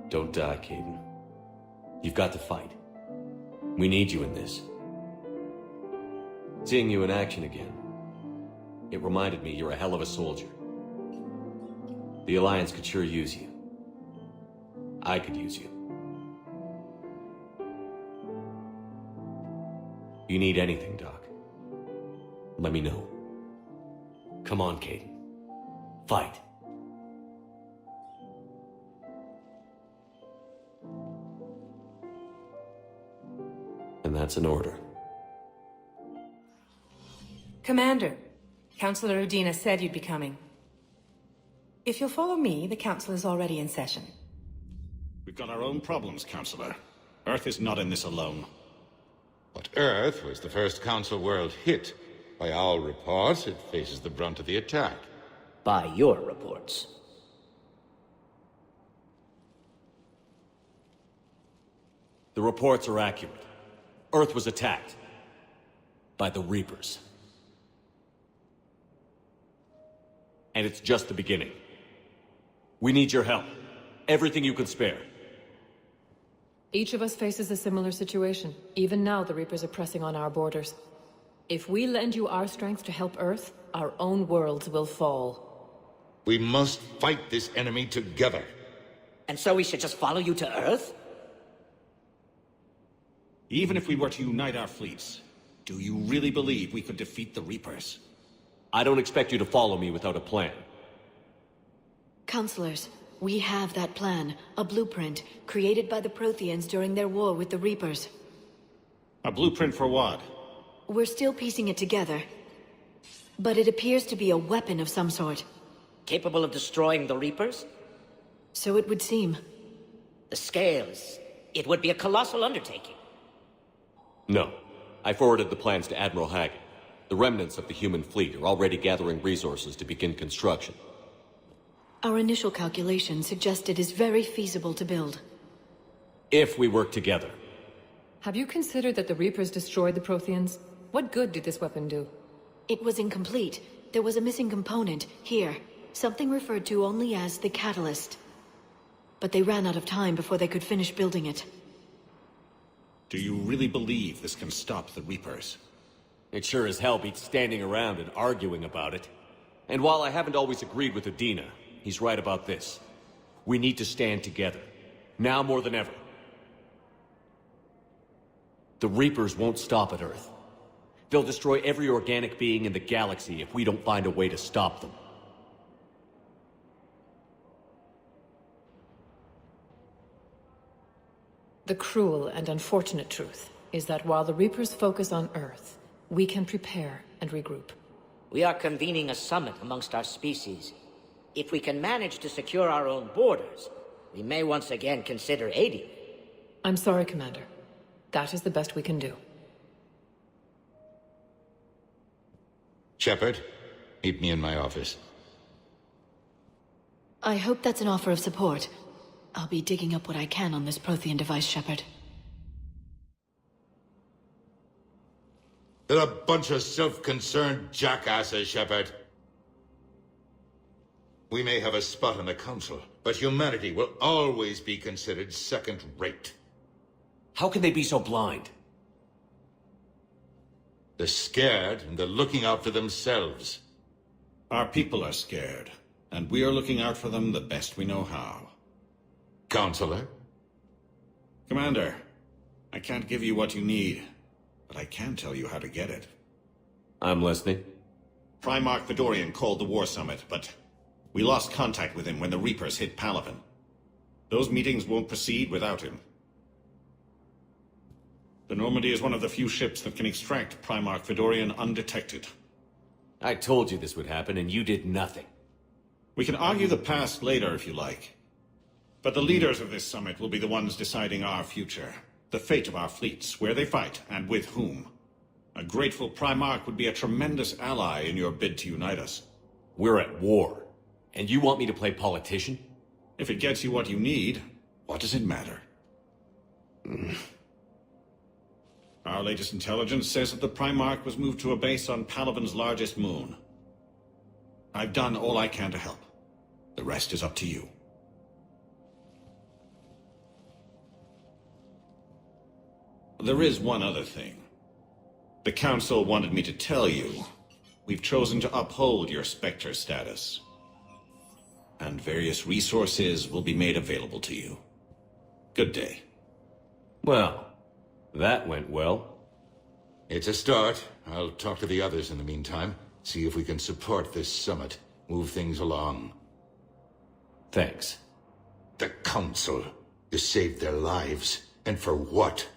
Don't die, Caden. You've got to fight. We need you in this. Seeing you in action again, it reminded me you're a hell of a soldier. The Alliance could sure use you. I could use you. You need anything, Doc, let me know. Come on, Caden. Fight. And that's an order. Commander, Councillor Udina said you'd be coming. If you'll follow me, the Council is already in session. We've got our own problems, Councillor. Earth is not in this alone. But Earth was the first Council world hit. By all reports, it faces the brunt of the attack. By your reports. The reports are accurate. Earth was attacked. By the Reapers. And it's just the beginning. We need your help. Everything you can spare. Each of us faces a similar situation. Even now, the Reapers are pressing on our borders. If we lend you our strength to help Earth, our own worlds will fall. We must fight this enemy together. And so we should just follow you to Earth? Even if we were to unite our fleets, do you really believe we could defeat the Reapers? I don't expect you to follow me without a plan. Counselors, we have that plan, a blueprint, created by the Protheans during their war with the Reapers. A blueprint for what? We're still piecing it together. But it appears to be a weapon of some sort. Capable of destroying the Reapers? So it would seem. The scales. It would be a colossal undertaking. No. I forwarded the plans to Admiral Hackett. The remnants of the human fleet are already gathering resources to begin construction. Our initial calculations suggest it is very feasible to build. If we work together. Have you considered that the Reapers destroyed the Protheans? What good did this weapon do? It was incomplete. There was a missing component, here. Something referred to only as the catalyst. But they ran out of time before they could finish building it. Do you really believe this can stop the Reapers? It sure as hell beats standing around and arguing about it. And while I haven't always agreed with Udina, he's right about this. We need to stand together. Now more than ever. The Reapers won't stop at Earth. They'll destroy every organic being in the galaxy if we don't find a way to stop them. The cruel and unfortunate truth is that while the Reapers focus on Earth, we can prepare and regroup. We are convening a summit amongst our species. If we can manage to secure our own borders, we may once again consider aiding. I'm sorry, Commander. That is the best we can do. Shepard, meet me in my office. I hope that's an offer of support. I'll be digging up what I can on this Prothean device, Shepard. They're a bunch of self-concerned jackasses, Shepard. We may have a spot on the Council, but humanity will always be considered second-rate. How can they be so blind? They're scared, and they're looking out for themselves. Our people are scared, and we are looking out for them the best we know how. Counselor? Commander, I can't give you what you need, but I can tell you how to get it. I'm listening. Primarch Fedorian called the War Summit, but we lost contact with him when the Reapers hit Palaven. Those meetings won't proceed without him. The Normandy is one of the few ships that can extract Primarch Fedorian undetected. I told you this would happen, and you did nothing. We can argue the past later if you like. But the leaders of this summit will be the ones deciding our future. The fate of our fleets, where they fight, and with whom. A grateful Primarch would be a tremendous ally in your bid to unite us. We're at war. And you want me to play politician? If it gets you what you need, what does it matter? Our latest intelligence says that the Primarch was moved to a base on Palaven's largest moon. I've done all I can to help. The rest is up to you. There is one other thing. The Council wanted me to tell you, we've chosen to uphold your Spectre status. And various resources will be made available to you. Good day. Well, that went well. It's a start. I'll talk to the others in the meantime. See if we can support this summit. Move things along. Thanks. The Council. You saved their lives. And for what?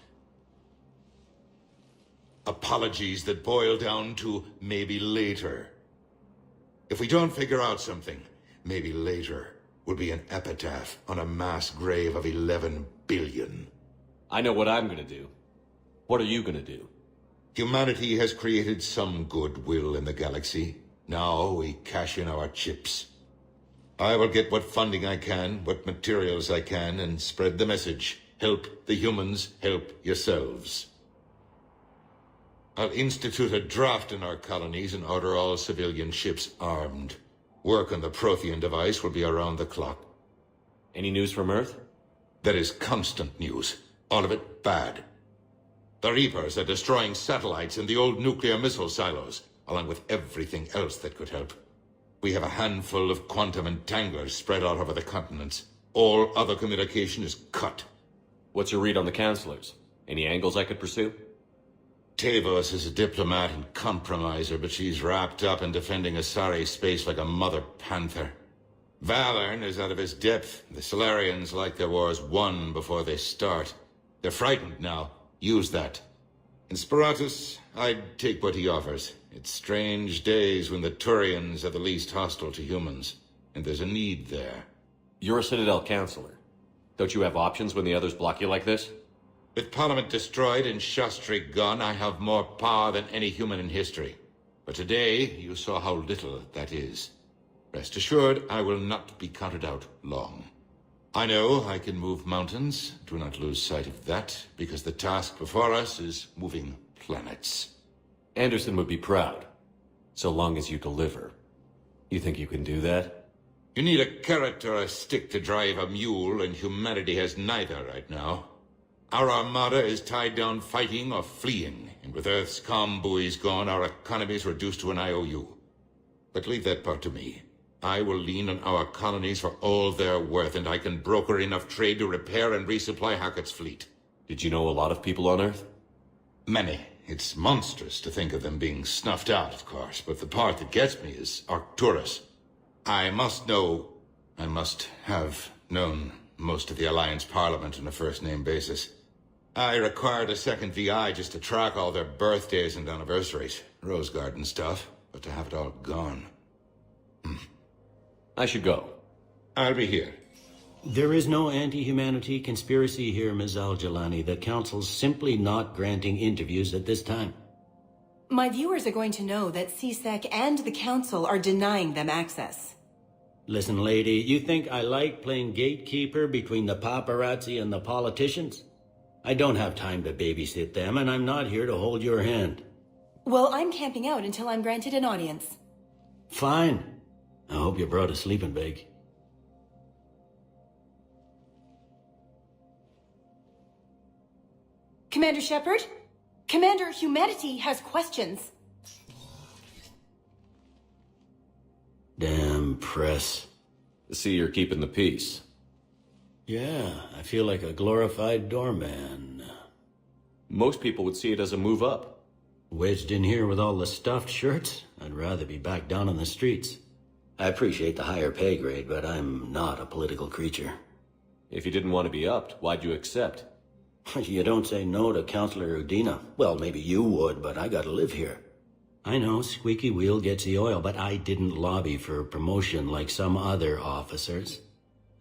Apologies that boil down to maybe later. If we don't figure out something, maybe later will be an epitaph on a mass grave of 11 billion. I know what I'm gonna do. What are you gonna do? Humanity has created some goodwill in the galaxy. Now we cash in our chips. I will get what funding I can, what materials I can, and spread the message. Help the humans, help yourselves. I'll institute a draft in our colonies and order all civilian ships armed. Work on the Prothean device will be around the clock. Any news from Earth? There is constant news. All of it bad. The Reapers are destroying satellites and the old nuclear missile silos, along with everything else that could help. We have a handful of quantum entanglers spread out over the continents. All other communication is cut. What's your read on the counselors? Any angles I could pursue? Tavos is a diplomat and compromiser, but she's wrapped up in defending Asari space like a mother panther. Valern is out of his depth. The Solarians like their wars won before they start. They're frightened now. Use that. In Sparatus, I'd take what he offers. It's strange days when the Turians are the least hostile to humans, and there's a need there. You're a Citadel counselor. Don't you have options when the others block you like this? With Parliament destroyed and Shastri gone, I have more power than any human in history. But today, you saw how little that is. Rest assured, I will not be counted out long. I know I can move mountains. Do not lose sight of that, because the task before us is moving planets. Anderson would be proud, so long as you deliver. You think you can do that? You need a carrot or a stick to drive a mule, and humanity has neither right now. Our armada is tied down fighting or fleeing, and with Earth's comm buoys gone, our economy is reduced to an IOU. But leave that part to me. I will lean on our colonies for all they're worth, and I can broker enough trade to repair and resupply Hackett's fleet. Did you know a lot of people on Earth? Many. It's monstrous to think of them being snuffed out, of course, but the part that gets me is Arcturus. I must have known most of the Alliance Parliament on a first-name basis. I required a second VI just to track all their birthdays and anniversaries. Rose garden stuff, but to have it all gone. I should go. I'll be here. There is no anti-humanity conspiracy here, Ms. Al-Jalani. The Council's simply not granting interviews at this time. My viewers are going to know that CSEC and the Council are denying them access. Listen, lady, you think I like playing gatekeeper between the paparazzi and the politicians? I don't have time to babysit them, and I'm not here to hold your hand. Well, I'm camping out until I'm granted an audience. Fine. I hope you brought a sleeping bag. Commander Shepard? Commander, humanity has questions. Damn press. See, you're keeping the peace. Yeah, I feel like a glorified doorman. Most people would see it as a move up. Wedged in here with all the stuffed shirts? I'd rather be back down on the streets. I appreciate the higher pay grade, but I'm not a political creature. If you didn't want to be upped, why'd you accept? You don't say no to Counselor Udina. Well, maybe you would, but I gotta live here. I know, squeaky wheel gets the oil, but I didn't lobby for promotion like some other officers.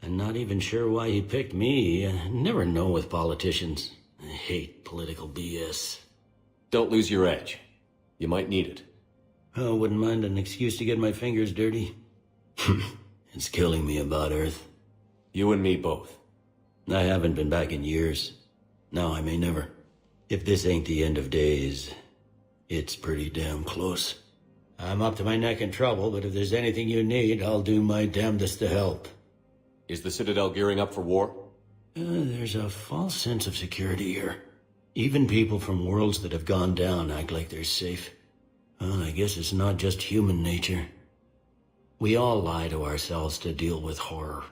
I'm not even sure why he picked me. I never know with politicians. I hate political BS. Don't lose your edge. You might need it. Oh, wouldn't mind an excuse to get my fingers dirty. It's killing me about Earth. You and me both. I haven't been back in years. Now I may never. If this ain't the end of days, it's pretty damn close. I'm up to my neck in trouble, but if there's anything you need, I'll do my damnedest to help. Is the Citadel gearing up for war? There's a false sense of security here. Even people from worlds that have gone down act like they're safe. Well, I guess it's not just human nature. We all lie to ourselves to deal with horror.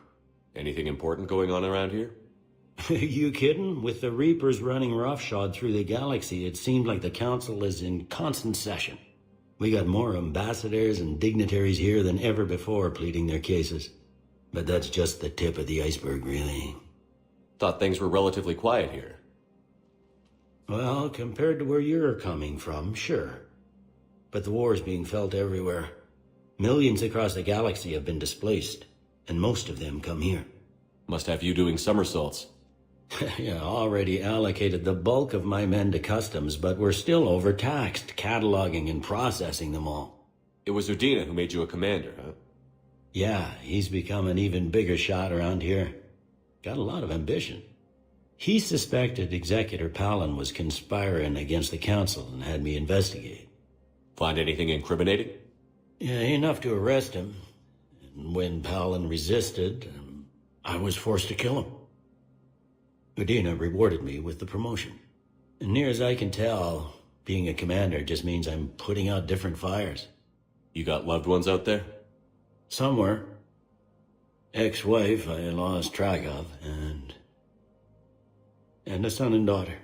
Anything important going on around here? You kidding? With the Reapers running roughshod through the galaxy, it seemed like the Council is in constant session. We got more ambassadors and dignitaries here than ever before pleading their cases. But that's just the tip of the iceberg, really. Thought things were relatively quiet here. Well, compared to where you're coming from, sure. But the war is being felt everywhere. Millions across the galaxy have been displaced, and most of them come here. Must have you doing somersaults. Yeah, already allocated the bulk of my men to customs, but we're still overtaxed, cataloging and processing them all. It was Udina who made you a commander, huh? Yeah, he's become an even bigger shot around here. Got a lot of ambition. He suspected Executor Palin was conspiring against the Council and had me investigate. Find anything incriminating? Yeah, enough to arrest him. And when Palin resisted, I was forced to kill him. Udina rewarded me with the promotion. And near as I can tell, being a commander just means I'm putting out different fires. You got loved ones out there? Somewhere. Ex-wife I lost track of, and a son and daughter.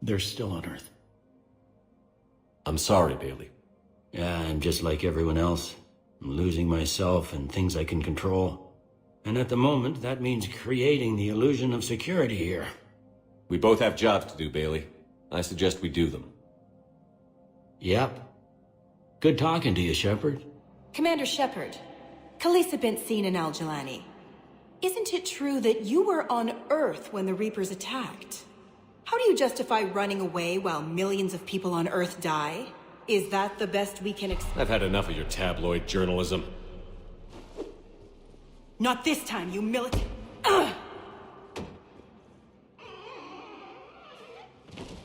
They're still on Earth. I'm sorry, Bailey. Yeah, I'm just like everyone else. I'm losing myself and things I can control. And at the moment, that means creating the illusion of security here. We both have jobs to do, Bailey. I suggest we do them. Yep. Good talking to you, Shepard. Commander Shepard, Khaleesa bint Seen and Al-Jalani. Isn't it true that you were on Earth when the Reapers attacked? How do you justify running away while millions of people on Earth die? Is that the best we can expect? I've had enough of your tabloid journalism. Not this time, you militant.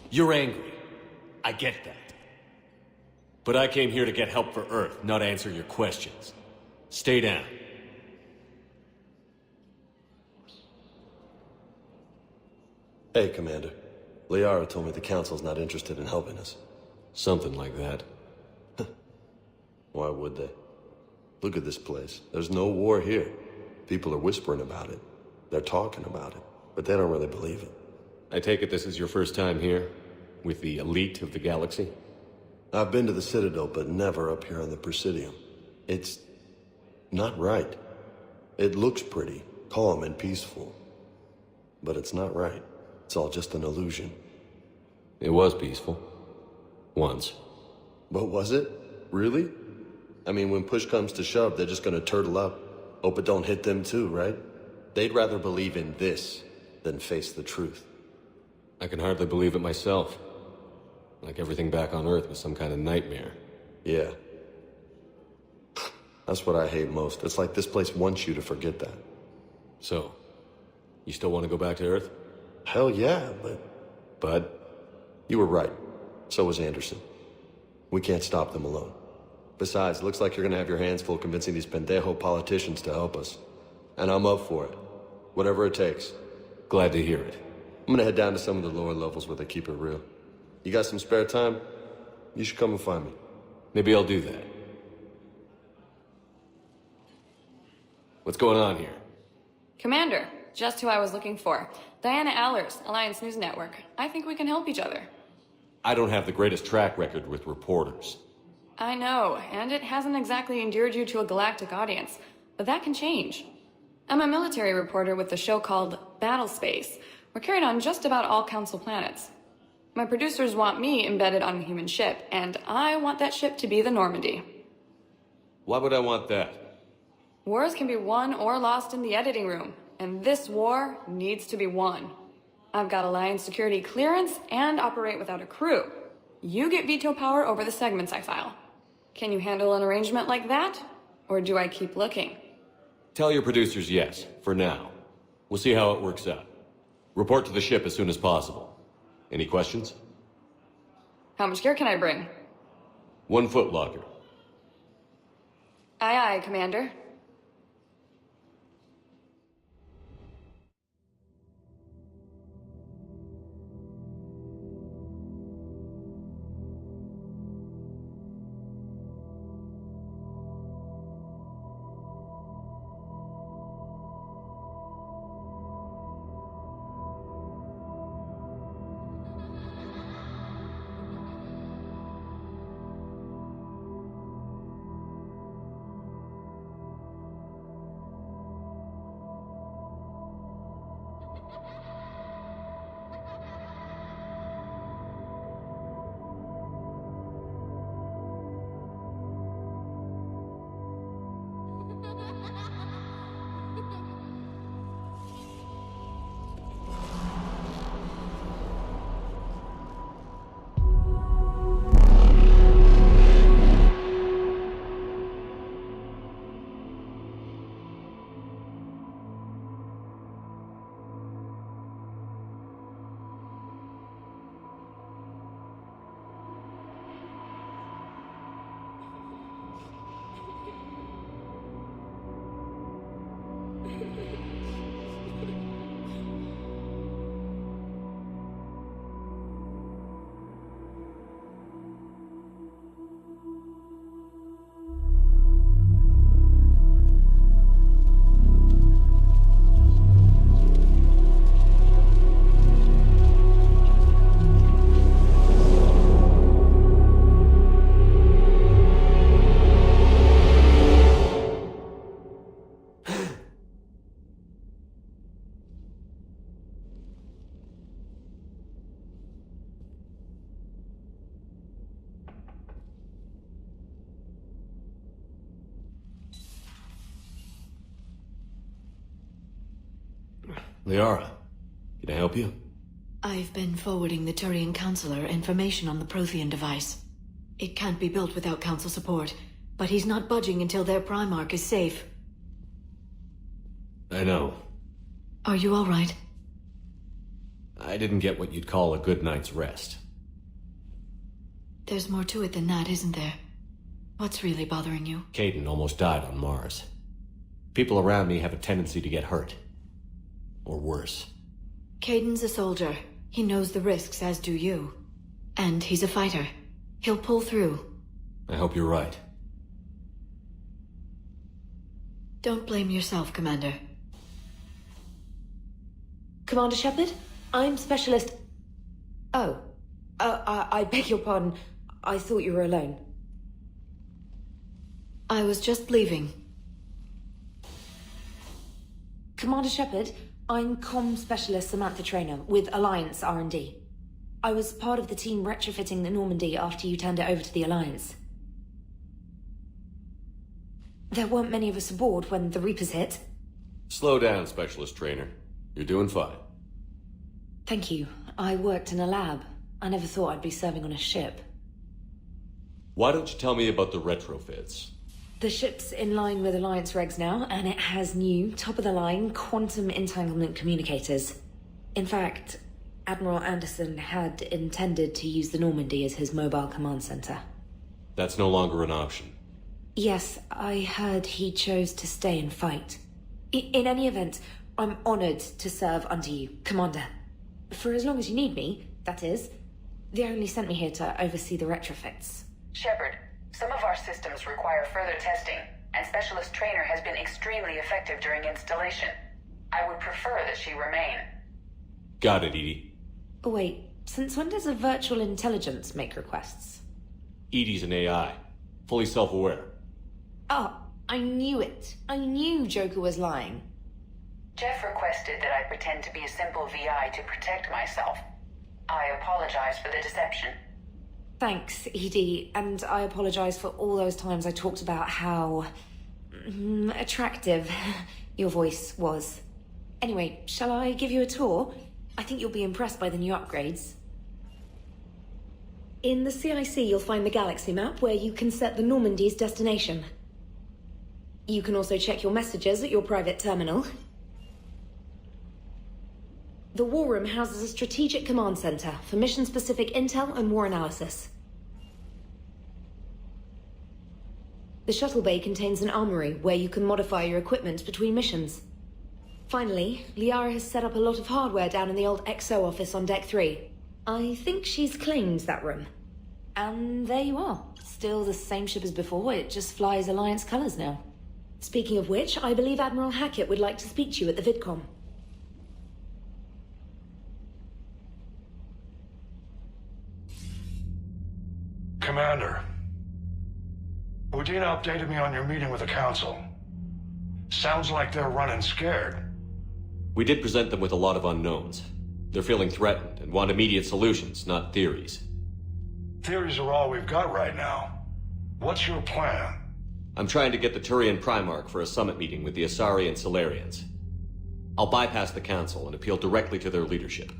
You're angry. I get that. But I came here to get help for Earth, not answer your questions. Stay down. Hey, Commander. Liara told me the Council's not interested in helping us. Something like that. Why would they? Look at this place. There's no war here. People are whispering about it. They're talking about it, but they don't really believe it. I take it this is your first time here? With the elite of the galaxy? I've been to the Citadel, but never up here on the Presidium. It's not right. It looks pretty, calm and peaceful. But it's not right. It's all just an illusion. It was peaceful. Once. But was it? Really? I mean, when push comes to shove, they're just gonna turtle up. Hope it don't hit them too, right? They'd rather believe in this than face the truth. I can hardly believe it myself. Like everything back on Earth was some kind of nightmare. Yeah. That's what I hate most. It's like this place wants you to forget that. So, you still want to go back to Earth? Hell yeah, but... You were right. So was Anderson. We can't stop them alone. Besides, it looks like you're gonna have your hands full convincing these pendejo politicians to help us. And I'm up for it. Whatever it takes. Glad to hear it. I'm gonna head down to some of the lower levels where they keep it real. You got some spare time? You should come and find me. Maybe I'll do that. What's going on here? Commander, just who I was looking for. Diana Allers, Alliance News Network. I think we can help each other. I don't have the greatest track record with reporters. I know, and it hasn't exactly endeared you to a galactic audience, but that can change. I'm a military reporter with the show called Battle Space. We're carried on just about all Council planets. My producers want me embedded on a human ship, and I want that ship to be the Normandy. Why would I want that? Wars can be won or lost in the editing room, and this war needs to be won. I've got Alliance security clearance and operate without a crew. You get veto power over the segments I file. Can you handle an arrangement like that? Or do I keep looking? Tell your producers yes, for now. We'll see how it works out. Report to the ship as soon as possible. Any questions? How much gear can I bring? 1 foot locker. Aye, aye, Commander. Liara, can I help you? I've been forwarding the Turian Counselor information on the Prothean device. It can't be built without Council support, but he's not budging until their Primarch is safe. I know. Are you all right? I didn't get what you'd call a good night's rest. There's more to it than that, isn't there? What's really bothering you? Caden almost died on Mars. People around me have a tendency to get hurt. Or worse. Caden's a soldier. He knows the risks, as do you. And he's a fighter. He'll pull through. I hope you're right. Don't blame yourself, Commander. Commander Shepard? I'm Specialist... Oh. I beg your pardon. I thought you were alone. I was just leaving. Commander Shepard, I'm Comm Specialist Samantha Traynor with Alliance R&D. I was part of the team retrofitting the Normandy after you turned it over to the Alliance. There weren't many of us aboard when the Reapers hit. Slow down, Specialist Trainer. You're doing fine. Thank you. I worked in a lab. I never thought I'd be serving on a ship. Why don't you tell me about the retrofits? The ship's in line with Alliance regs now, and it has new, top-of-the-line, quantum entanglement communicators. In fact, Admiral Anderson had intended to use the Normandy as his mobile command center. That's no longer an option. Yes, I heard he chose to stay and fight. In any event, I'm honored to serve under you, Commander. For as long as you need me, that is. They only sent me here to oversee the retrofits. Shepard, some of our systems require further testing, and Specialist Trainer has been extremely effective during installation. I would prefer that she remain. Got it, Edie. Oh, wait, since when does a virtual intelligence make requests? Edie's an AI, fully self-aware. Oh, I knew it. I knew Joker was lying. Jeff requested that I pretend to be a simple VI to protect myself. I apologize for the deception. Thanks, Edie, and I apologize for all those times I talked about how... attractive your voice was. Anyway, shall I give you a tour? I think you'll be impressed by the new upgrades. In the CIC, you'll find the galaxy map where you can set the Normandy's destination. You can also check your messages at your private terminal. The War Room houses a strategic command center for mission-specific intel and war analysis. The shuttle bay contains an armory where you can modify your equipment between missions. Finally, Liara has set up a lot of hardware down in the old XO office on Deck 3. I think she's claimed that room. And there you are. Still the same ship as before, it just flies Alliance colors now. Speaking of which, I believe Admiral Hackett would like to speak to you at the VidCom. Commander, Udina updated me on your meeting with the Council. Sounds like they're running scared. We did present them with a lot of unknowns. They're feeling threatened and want immediate solutions, not theories. Theories are all we've got right now. What's your plan? I'm trying to get the Turian Primarch for a summit meeting with the Asari and Solarians. I'll bypass the Council and appeal directly to their leadership.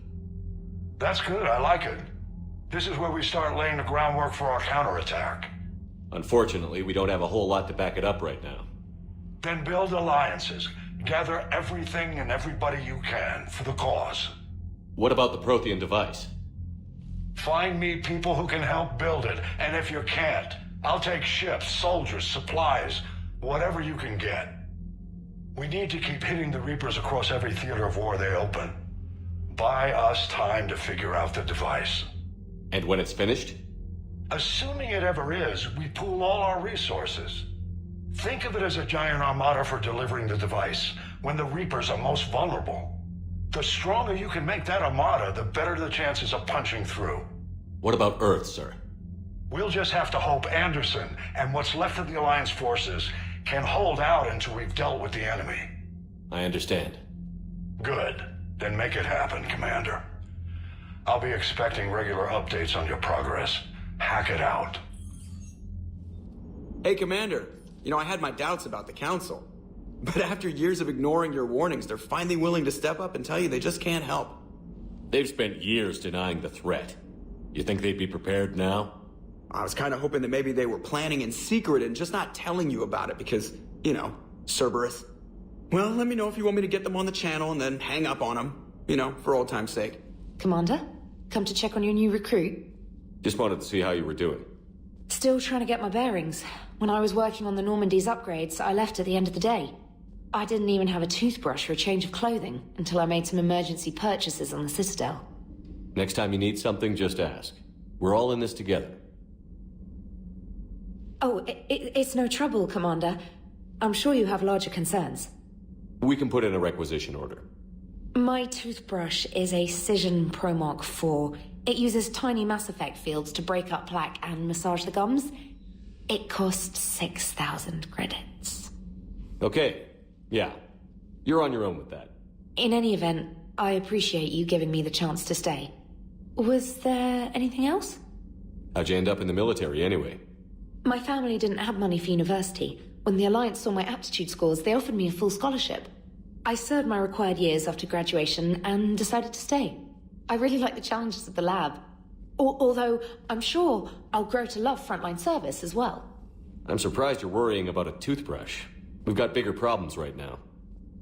That's good, I like it. This is where we start laying the groundwork for our counterattack. Unfortunately, we don't have a whole lot to back it up right now. Then build alliances. Gather everything and everybody you can for the cause. What about the Prothean device? Find me people who can help build it, and if you can't, I'll take ships, soldiers, supplies, whatever you can get. We need to keep hitting the Reapers across every theater of war they open. Buy us time to figure out the device. And when it's finished? Assuming it ever is, we pool all our resources. Think of it as a giant armada for delivering the device, when the Reapers are most vulnerable. The stronger you can make that armada, the better the chances of punching through. What about Earth, sir? We'll just have to hope Anderson and what's left of the Alliance forces can hold out until we've dealt with the enemy. I understand. Good. Then make it happen, Commander. I'll be expecting regular updates on your progress. Hack it out. Hey, Commander. You know, I had my doubts about the Council. But after years of ignoring your warnings, they're finally willing to step up and tell you they just can't help. They've spent years denying the threat. You think they'd be prepared now? I was kind of hoping that maybe they were planning in secret and just not telling you about it because, you know, Cerberus. Well, let me know if you want me to get them on the channel and then hang up on them. You know, for old time's sake. Commander, come to check on your new recruit. Just wanted to see how you were doing. Still trying to get my bearings. When I was working on the Normandy's upgrades, I left at the end of the day. I didn't even have a toothbrush or a change of clothing until I made some emergency purchases on the Citadel. Next time you need something, just ask. We're all in this together. Oh, it's no trouble, Commander. I'm sure you have larger concerns. We can put in a requisition order. My toothbrush is a Cision Pro Mark IV. It uses tiny Mass Effect fields to break up plaque and massage the gums. It costs 6,000 credits. Okay. Yeah. You're on your own with that. In any event, I appreciate you giving me the chance to stay. Was there anything else? How'd you end up in the military anyway? My family didn't have money for university. When the Alliance saw my aptitude scores, they offered me a full scholarship. I served my required years after graduation and decided to stay. I really like the challenges of the lab. Although, I'm sure I'll grow to love frontline service as well. I'm surprised you're worrying about a toothbrush. We've got bigger problems right now.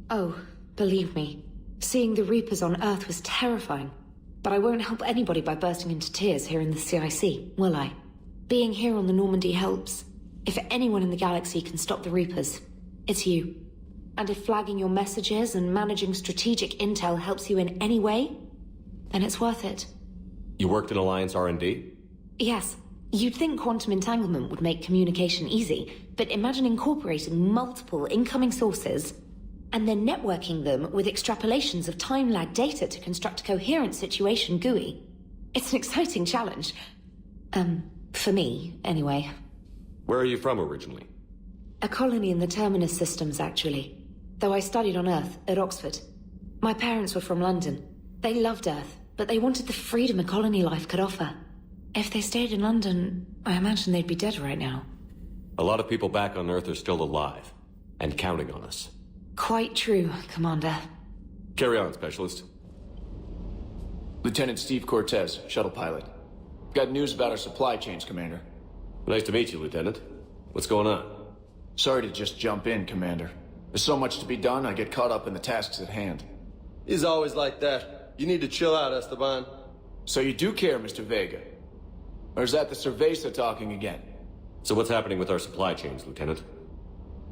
Oh, believe me. Seeing the Reapers on Earth was terrifying. But I won't help anybody by bursting into tears here in the CIC, will I? Being here on the Normandy helps. If anyone in the galaxy can stop the Reapers, it's you. And if flagging your messages and managing strategic intel helps you in any way, then it's worth it. You worked in Alliance R&D? Yes. You'd think quantum entanglement would make communication easy, but imagine incorporating multiple incoming sources and then networking them with extrapolations of time-lag data to construct a coherent situation GUI. It's an exciting challenge. For me, anyway. Where are you from originally? A colony in the Terminus systems, actually. Though I studied on Earth, at Oxford. My parents were from London. They loved Earth, but they wanted the freedom a colony life could offer. If they stayed in London, I imagine they'd be dead right now. A lot of people back on Earth are still alive, and counting on us. Quite true, Commander. Carry on, Specialist. Lieutenant Steve Cortez, shuttle pilot. Got news about our supply chains, Commander. Nice to meet you, Lieutenant. What's going on? Sorry to just jump in, Commander. There's so much to be done, I get caught up in the tasks at hand. He's always like that. You need to chill out, Esteban. So you do care, Mr. Vega? Or is that the Cerveza talking again? So what's happening with our supply chains, Lieutenant?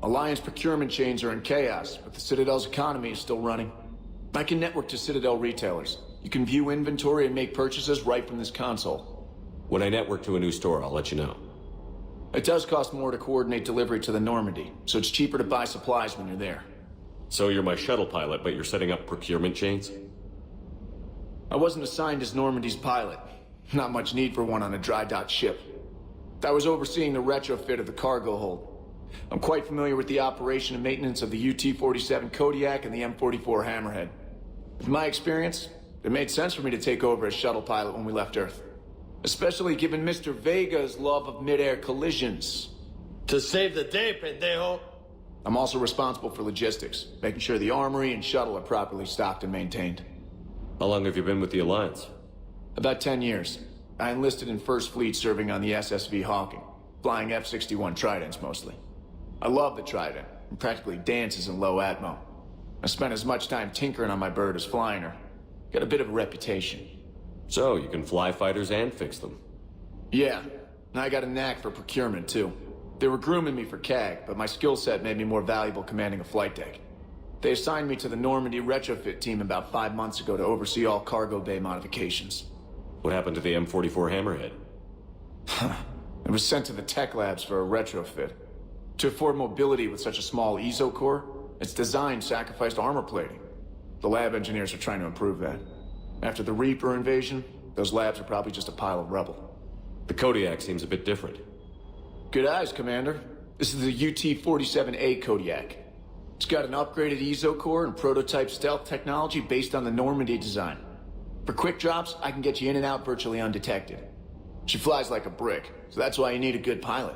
Alliance procurement chains are in chaos, but the Citadel's economy is still running. I can network to Citadel retailers. You can view inventory and make purchases right from this console. When I network to a new store, I'll let you know. It does cost more to coordinate delivery to the Normandy, so it's cheaper to buy supplies when you're there. So you're my shuttle pilot, but you're setting up procurement chains? I wasn't assigned as Normandy's pilot. Not much need for one on a dry dock ship. I was overseeing the retrofit of the cargo hold. I'm quite familiar with the operation and maintenance of the UT-47 Kodiak and the M44 Hammerhead. With my experience, it made sense for me to take over as shuttle pilot when we left Earth. Especially given Mr. Vega's love of mid-air collisions. To save the day, pendejo. I'm also responsible for logistics, making sure the armory and shuttle are properly stocked and maintained. How long have you been with the Alliance? About 10 years. I enlisted in First Fleet serving on the SSV Hawking, flying F-61 Tridents mostly. I love the Trident, and practically dances in low atmo. I spent as much time tinkering on my bird as flying her. Got a bit of a reputation. So, you can fly fighters and fix them? Yeah, and I got a knack for procurement too. They were grooming me for CAG, but my skill set made me more valuable commanding a flight deck. They assigned me to the Normandy retrofit team about 5 months ago to oversee all cargo bay modifications. What happened to the M44 Hammerhead? It was sent to the tech labs for a retrofit. To afford mobility with such a small ESO core, its design sacrificed armor plating. The lab engineers are trying to improve that. After the Reaper invasion, those labs are probably just a pile of rubble. The Kodiak seems a bit different. Good eyes, Commander. This is the UT-47A Kodiak. It's got an upgraded ESO core and prototype stealth technology based on the Normandy design. For quick drops, I can get you in and out virtually undetected. She flies like a brick, so that's why you need a good pilot.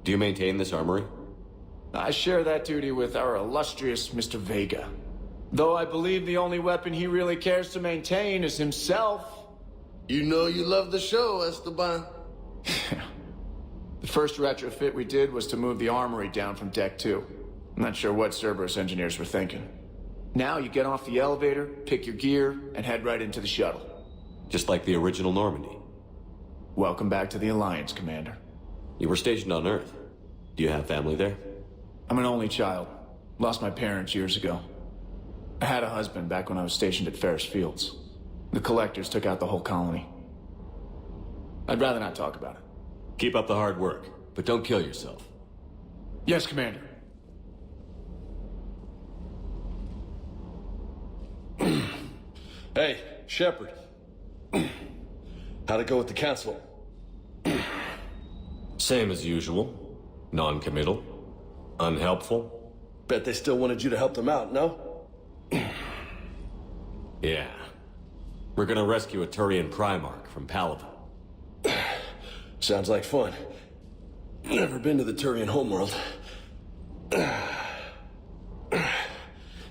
Do you maintain this armory? I share that duty with our illustrious Mr. Vega. Though I believe the only weapon he really cares to maintain is himself. You know you love the show, Esteban. The first retrofit we did was to move the armory down from Deck 2. I'm not sure what Cerberus engineers were thinking. Now you get off the elevator, pick your gear, and head right into the shuttle. Just like the original Normandy. Welcome back to the Alliance, Commander. You were stationed on Earth. Do you have family there? I'm an only child. Lost my parents years ago. I had a husband back when I was stationed at Ferris Fields. The Collectors took out the whole colony. I'd rather not talk about it. Keep up the hard work, but don't kill yourself. Yes, Commander. Hey, Shepard. How'd it go with the Council? Same as usual. Non-committal. Unhelpful. Bet they still wanted you to help them out, no? Yeah. We're gonna rescue a Turian Primarch from Palaven. Sounds like fun. Never been to the Turian homeworld.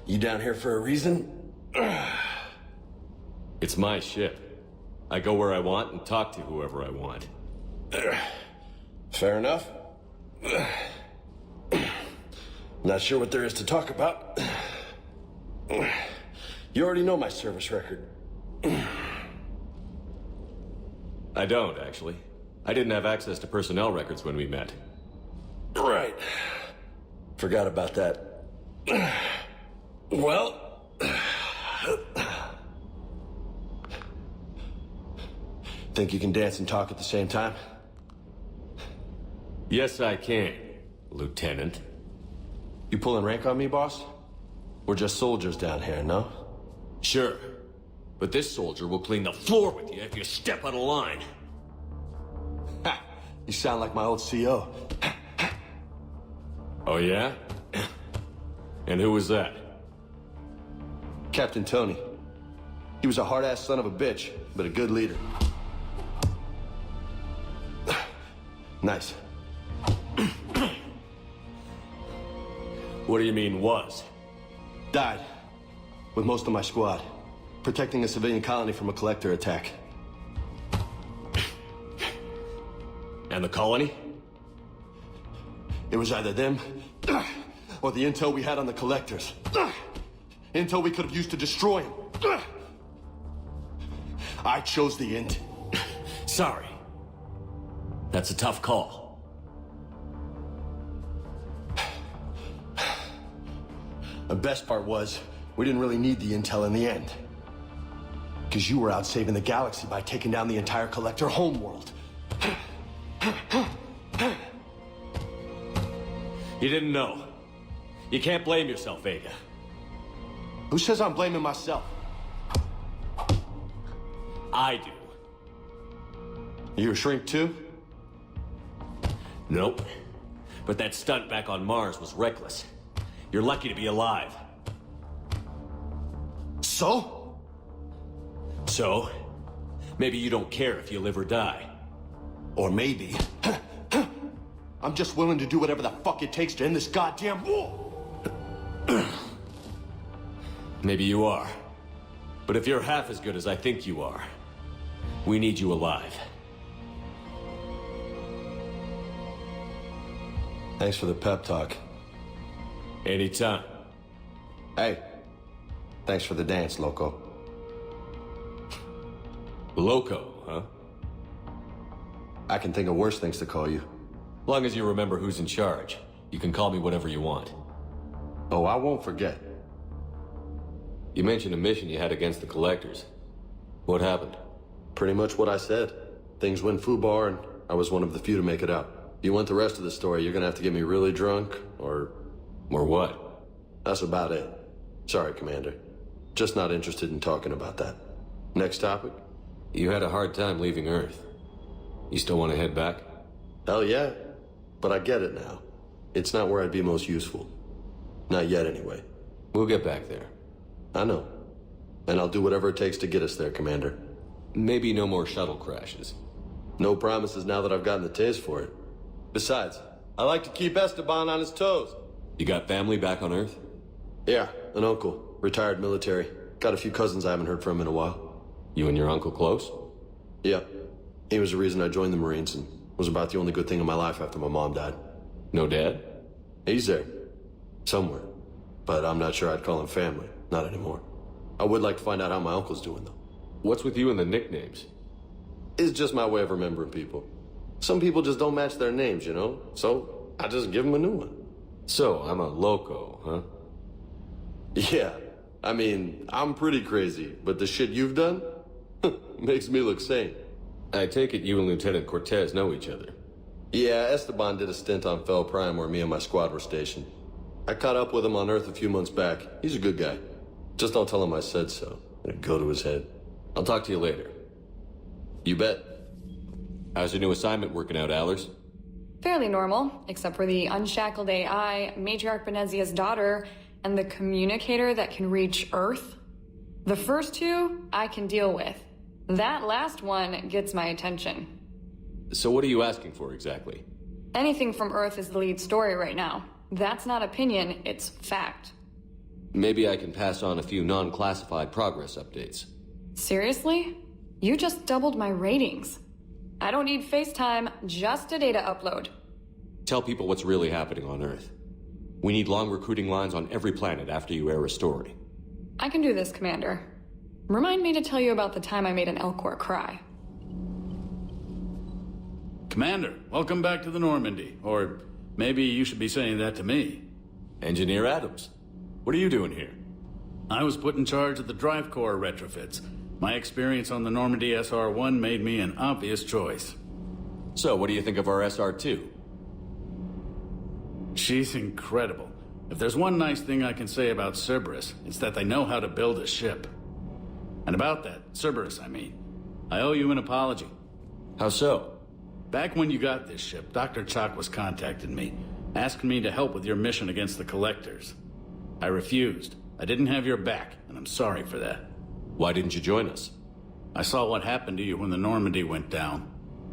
You down here for a reason? It's my ship. I go where I want and talk to whoever I want. Fair enough. Not sure what there is to talk about. You already know my service record. I don't, actually. I didn't have access to personnel records when we met. Right. Forgot about that. Well... Think you can dance and talk at the same time? Yes, I can, Lieutenant. You pulling rank on me, boss? We're just soldiers down here, no? Sure. But this soldier will clean the floor with you if you step out of line. Ha! You sound like my old CO. Oh, yeah? And who was that? Captain Tony. He was a hard-ass son of a bitch, but a good leader. Nice. What do you mean, was? Died. With most of my squad. Protecting a civilian colony from a collector attack. And the colony? It was either them, or the intel we had on the collectors. Intel we could have used to destroy them. I chose the end. Sorry. That's a tough call. The best part was, we didn't really need the intel in the end. Because you were out saving the galaxy by taking down the entire collector homeworld. You didn't know. You can't blame yourself, Vega. Who says I'm blaming myself? I do. You a shrink too? Nope. But that stunt back on Mars was reckless. You're lucky to be alive. So? So? Maybe you don't care if you live or die. Or maybe... I'm just willing to do whatever the fuck it takes to end this goddamn war! Maybe you are. But if you're half as good as I think you are, we need you alive. Thanks for the pep talk. Anytime. Hey, thanks for the dance, Loco. Loco, huh? I can think of worse things to call you. Long as you remember who's in charge, you can call me whatever you want. Oh, I won't forget. You mentioned a mission you had against the Collectors. What happened? Pretty much what I said. Things went foobar, and I was one of the few to make it out. If you want the rest of the story, you're gonna have to get me really drunk, or... Or what? That's about it. Sorry, Commander. Just not interested in talking about that. Next topic? You had a hard time leaving Earth. You still want to head back? Hell yeah. But I get it now. It's not where I'd be most useful. Not yet, anyway. We'll get back there. I know. And I'll do whatever it takes to get us there, Commander. Maybe no more shuttle crashes. No promises now that I've gotten the taste for it. Besides, I like to keep Esteban on his toes. You got family back on Earth? Yeah, an uncle. Retired military. Got a few cousins I haven't heard from in a while. You and your uncle close? Yeah. He was the reason I joined the Marines and was about the only good thing in my life after my mom died. No dad? He's there. Somewhere. But I'm not sure I'd call him family. Not anymore. I would like to find out how my uncle's doing, though. What's with you and the nicknames? It's just my way of remembering people. Some people just don't match their names, you know? So, I just give them a new one. So, I'm a loco, huh? Yeah. I mean, I'm pretty crazy, but the shit you've done makes me look sane. I take it you and Lieutenant Cortez know each other. Yeah, Esteban did a stint on Fel Prime where me and my squad were stationed. I caught up with him on Earth a few months back. He's a good guy. Just don't tell him I said so. It'd go to his head. I'll talk to you later. You bet. How's your new assignment working out, Allers? Fairly normal, except for the unshackled AI, Matriarch Benezia's daughter, and the communicator that can reach Earth. The first two, I can deal with. That last one gets my attention. So what are you asking for exactly? Anything from Earth is the lead story right now. That's not opinion, it's fact. Maybe I can pass on a few non-classified progress updates. Seriously? You just doubled my ratings. I don't need FaceTime, just a data upload. Tell people what's really happening on Earth. We need long recruiting lines on every planet after you air a story. I can do this, Commander. Remind me to tell you about the time I made an Elcor cry. Commander, welcome back to the Normandy. Or maybe you should be saying that to me. Engineer Adams, what are you doing here? I was put in charge of the drive core retrofits. My experience on the Normandy SR-1 made me an obvious choice. So, what do you think of our SR-2? She's incredible. If there's one nice thing I can say about Cerberus, it's that they know how to build a ship. And about that, Cerberus, I mean, I owe you an apology. How so? Back when you got this ship, Dr. Chalk was contacting me, asking me to help with your mission against the Collectors. I refused. I didn't have your back, and I'm sorry for that. Why didn't you join us? I saw what happened to you when the Normandy went down.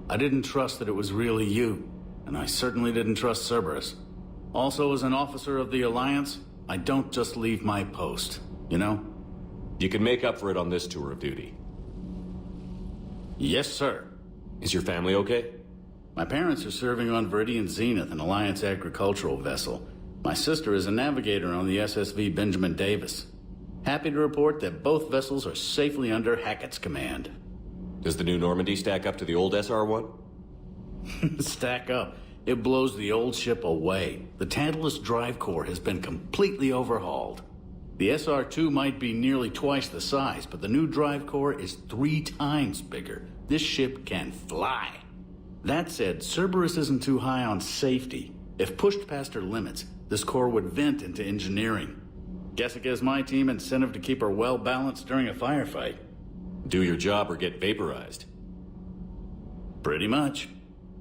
I didn't trust that it was really you, and I certainly didn't trust Cerberus. Also, as an officer of the Alliance, I don't just leave my post, you know? You can make up for it on this tour of duty. Yes, sir. Is your family okay? My parents are serving on Viridian Zenith, an Alliance agricultural vessel. My sister is a navigator on the SSV Benjamin Davis. Happy to report that both vessels are safely under Hackett's command. Does the new Normandy stack up to the old SR-1? Stack up. It blows the old ship away. The Tantalus drive core has been completely overhauled. The SR-2 might be nearly twice the size, but the new drive core is 3 times bigger. This ship can fly. That said, Cerberus isn't too high on safety. If pushed past her limits, this core would vent into engineering. Guess it gives my team incentive to keep her well balanced during a firefight. Do your job or get vaporized. Pretty much.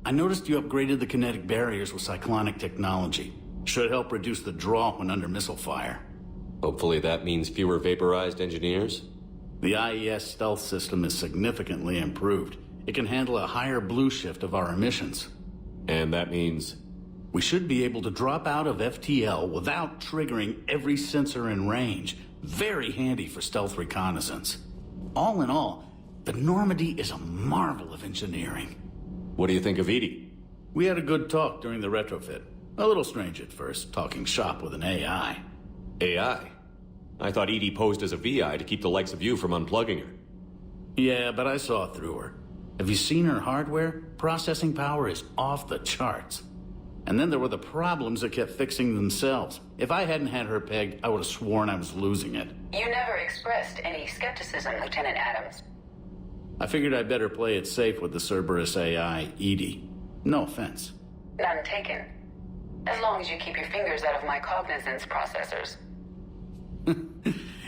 I noticed you upgraded the kinetic barriers with cyclonic technology. Should help reduce the draw when under missile fire. Hopefully that means fewer vaporized engineers? The IES stealth system is significantly improved. It can handle a higher blue shift of our emissions. And that means? We should be able to drop out of FTL without triggering every sensor in range. Very handy for stealth reconnaissance. All in all, the Normandy is a marvel of engineering. What do you think of Edie? We had a good talk during the retrofit. A little strange at first, talking shop with an AI. AI? I thought Edie posed as a VI to keep the likes of you from unplugging her. Yeah, but I saw through her. Have you seen her hardware? Processing power is off the charts. And then there were the problems that kept fixing themselves. If I hadn't had her pegged, I would have sworn I was losing it. You never expressed any skepticism, Lieutenant Adams. I figured I'd better play it safe with the Cerberus AI, Edie. No offense. None taken. As long as you keep your fingers out of my cognizance processors.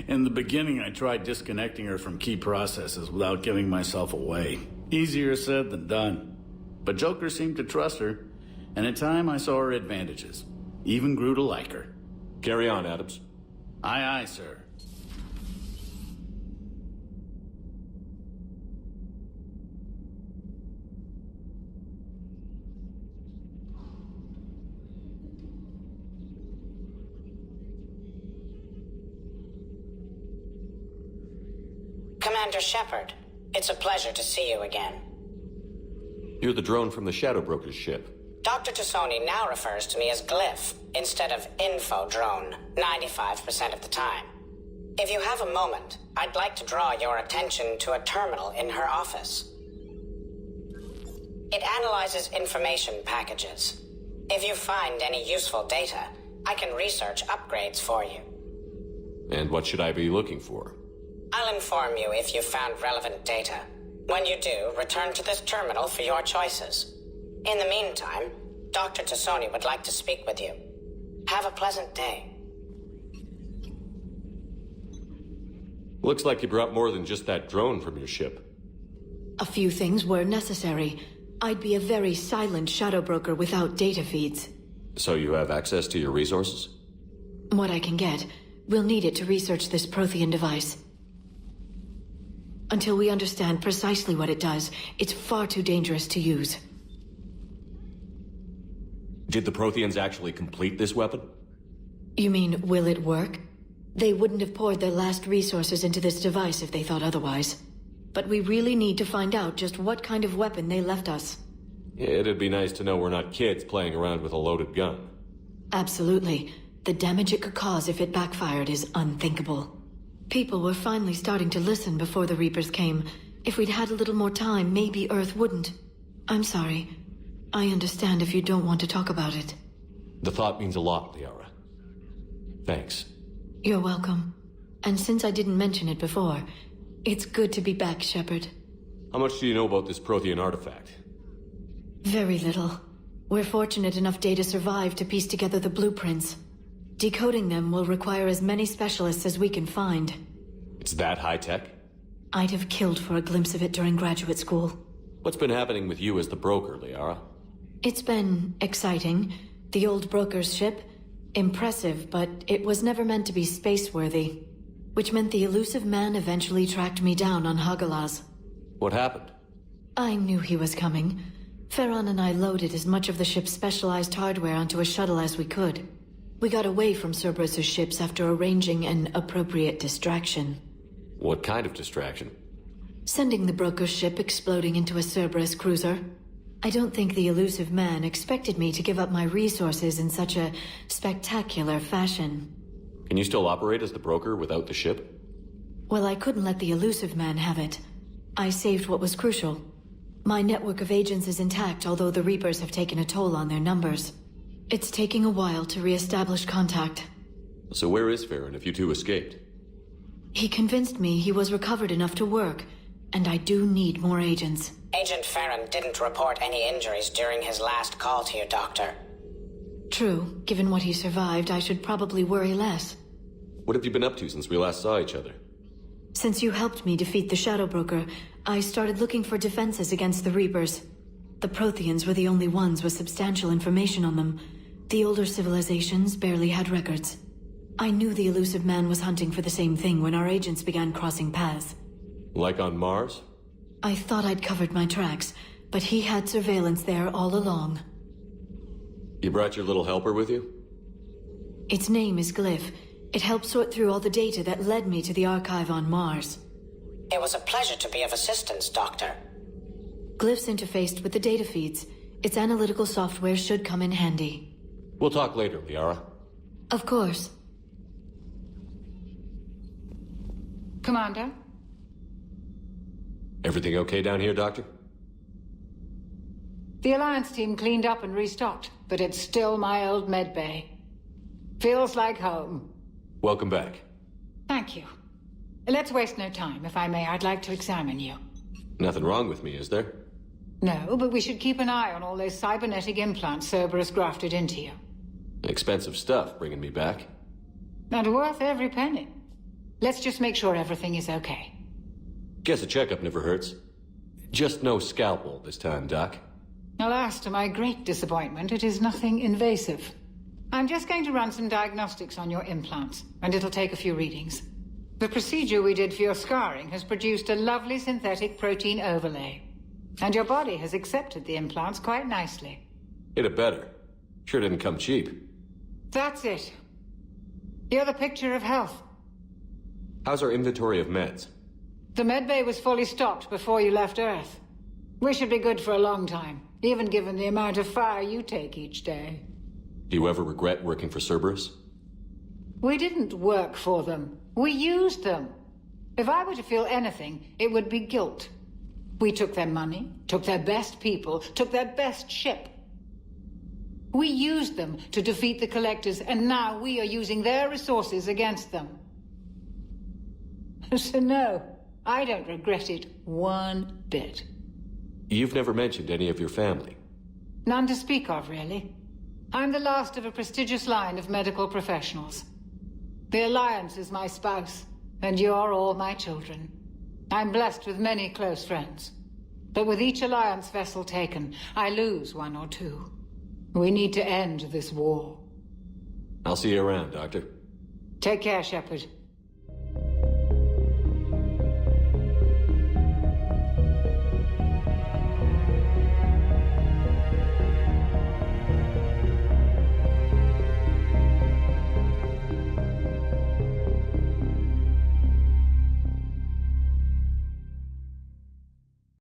In the beginning, I tried disconnecting her from key processes without giving myself away. Easier said than done. But Joker seemed to trust her, and in time I saw her advantages. Even grew to like her. Carry on, Adams. Aye, aye, sir. Commander Shepard. It's a pleasure to see you again. You're the drone from the Shadow Broker's ship. Dr. Tassoni now refers to me as Glyph instead of Info Drone 95% of the time. If you have a moment, I'd like to draw your attention to a terminal in her office. It analyzes information packages. If you find any useful data, I can research upgrades for you. And what should I be looking for? I'll inform you if you've found relevant data. When you do, return to this terminal for your choices. In the meantime, Dr. Tassoni would like to speak with you. Have a pleasant day. Looks like you brought more than just that drone from your ship. A few things were necessary. I'd be a very silent shadow broker without data feeds. So you have access to your resources? What I can get. We'll need it to research this Prothean device. Until we understand precisely what it does, it's far too dangerous to use. Did the Protheans actually complete this weapon? You mean, will it work? They wouldn't have poured their last resources into this device if they thought otherwise. But we really need to find out just what kind of weapon they left us. It'd be nice to know we're not kids playing around with a loaded gun. Absolutely. The damage it could cause if it backfired is unthinkable. People were finally starting to listen before the Reapers came. If we'd had a little more time, maybe Earth wouldn't. I'm sorry. I understand if you don't want to talk about it. The thought means a lot, Liara. Thanks. You're welcome. And since I didn't mention it before, it's good to be back, Shepard. How much do you know about this Prothean artifact? Very little. We're fortunate enough Data survived to piece together the blueprints. Decoding them will require as many specialists as we can find. It's that high-tech? I'd have killed for a glimpse of it during graduate school. What's been happening with you as the broker, Liara? It's been exciting. The old broker's ship. Impressive, but it was never meant to be space-worthy. Which meant the elusive man eventually tracked me down on Hagalaz. What happened? I knew he was coming. Ferron and I loaded as much of the ship's specialized hardware onto a shuttle as we could. We got away from Cerberus's ships after arranging an appropriate distraction. What kind of distraction? Sending the broker's ship exploding into a Cerberus cruiser. I don't think the elusive man expected me to give up my resources in such a spectacular fashion. Can you still operate as the broker without the ship? Well, I couldn't let the elusive man have it. I saved what was crucial. My network of agents is intact, although the Reapers have taken a toll on their numbers. It's taking a while to re-establish contact. So where is Ferron if you two escaped? He convinced me he was recovered enough to work, and I do need more agents. Agent Ferron didn't report any injuries during his last call to you, Doctor. True. Given what he survived, I should probably worry less. What have you been up to since we last saw each other? Since you helped me defeat the Shadow Broker, I started looking for defenses against the Reapers. The Protheans were the only ones with substantial information on them. The older civilizations barely had records. I knew the elusive man was hunting for the same thing when our agents began crossing paths. Like on Mars? I thought I'd covered my tracks, but he had surveillance there all along. You brought your little helper with you? Its name is Glyph. It helped sort through all the data that led me to the archive on Mars. It was a pleasure to be of assistance, Doctor. Glyph's interfaced with the data feeds. Its analytical software should come in handy. We'll talk later, Liara. Of course. Commander? Everything okay down here, Doctor? The Alliance team cleaned up and restocked, but it's still my old medbay. Feels like home. Welcome back. Thank you. Let's waste no time. If I may, I'd like to examine you. Nothing wrong with me, is there? No, but we should keep an eye on all those cybernetic implants Cerberus grafted into you. Expensive stuff bringing me back. And worth every penny. Let's just make sure everything is okay. Guess a checkup never hurts. Just no scalpel this time, Doc. Alas, to my great disappointment, it is nothing invasive. I'm just going to run some diagnostics on your implants, and it'll take a few readings. The procedure we did for your scarring has produced a lovely synthetic protein overlay. And your body has accepted the implants quite nicely. It had better. Sure didn't come cheap. That's it. You're the picture of health. How's our inventory of meds? The medbay was fully stocked before you left Earth. We should be good for a long time, even given the amount of fire you take each day. Do you ever regret working for Cerberus? We didn't work for them. We used them. If I were to feel anything, it would be guilt. We took their money, took their best people, took their best ship. We used them to defeat the Collectors, and now we are using their resources against them. So no, I don't regret it one bit. You've never mentioned any of your family. None to speak of, really. I'm the last of a prestigious line of medical professionals. The Alliance is my spouse, and you're all my children. I'm blessed with many close friends. But with each Alliance vessel taken, I lose one or two. We need to end this war. I'll see you around, Doctor. Take care, Shepard.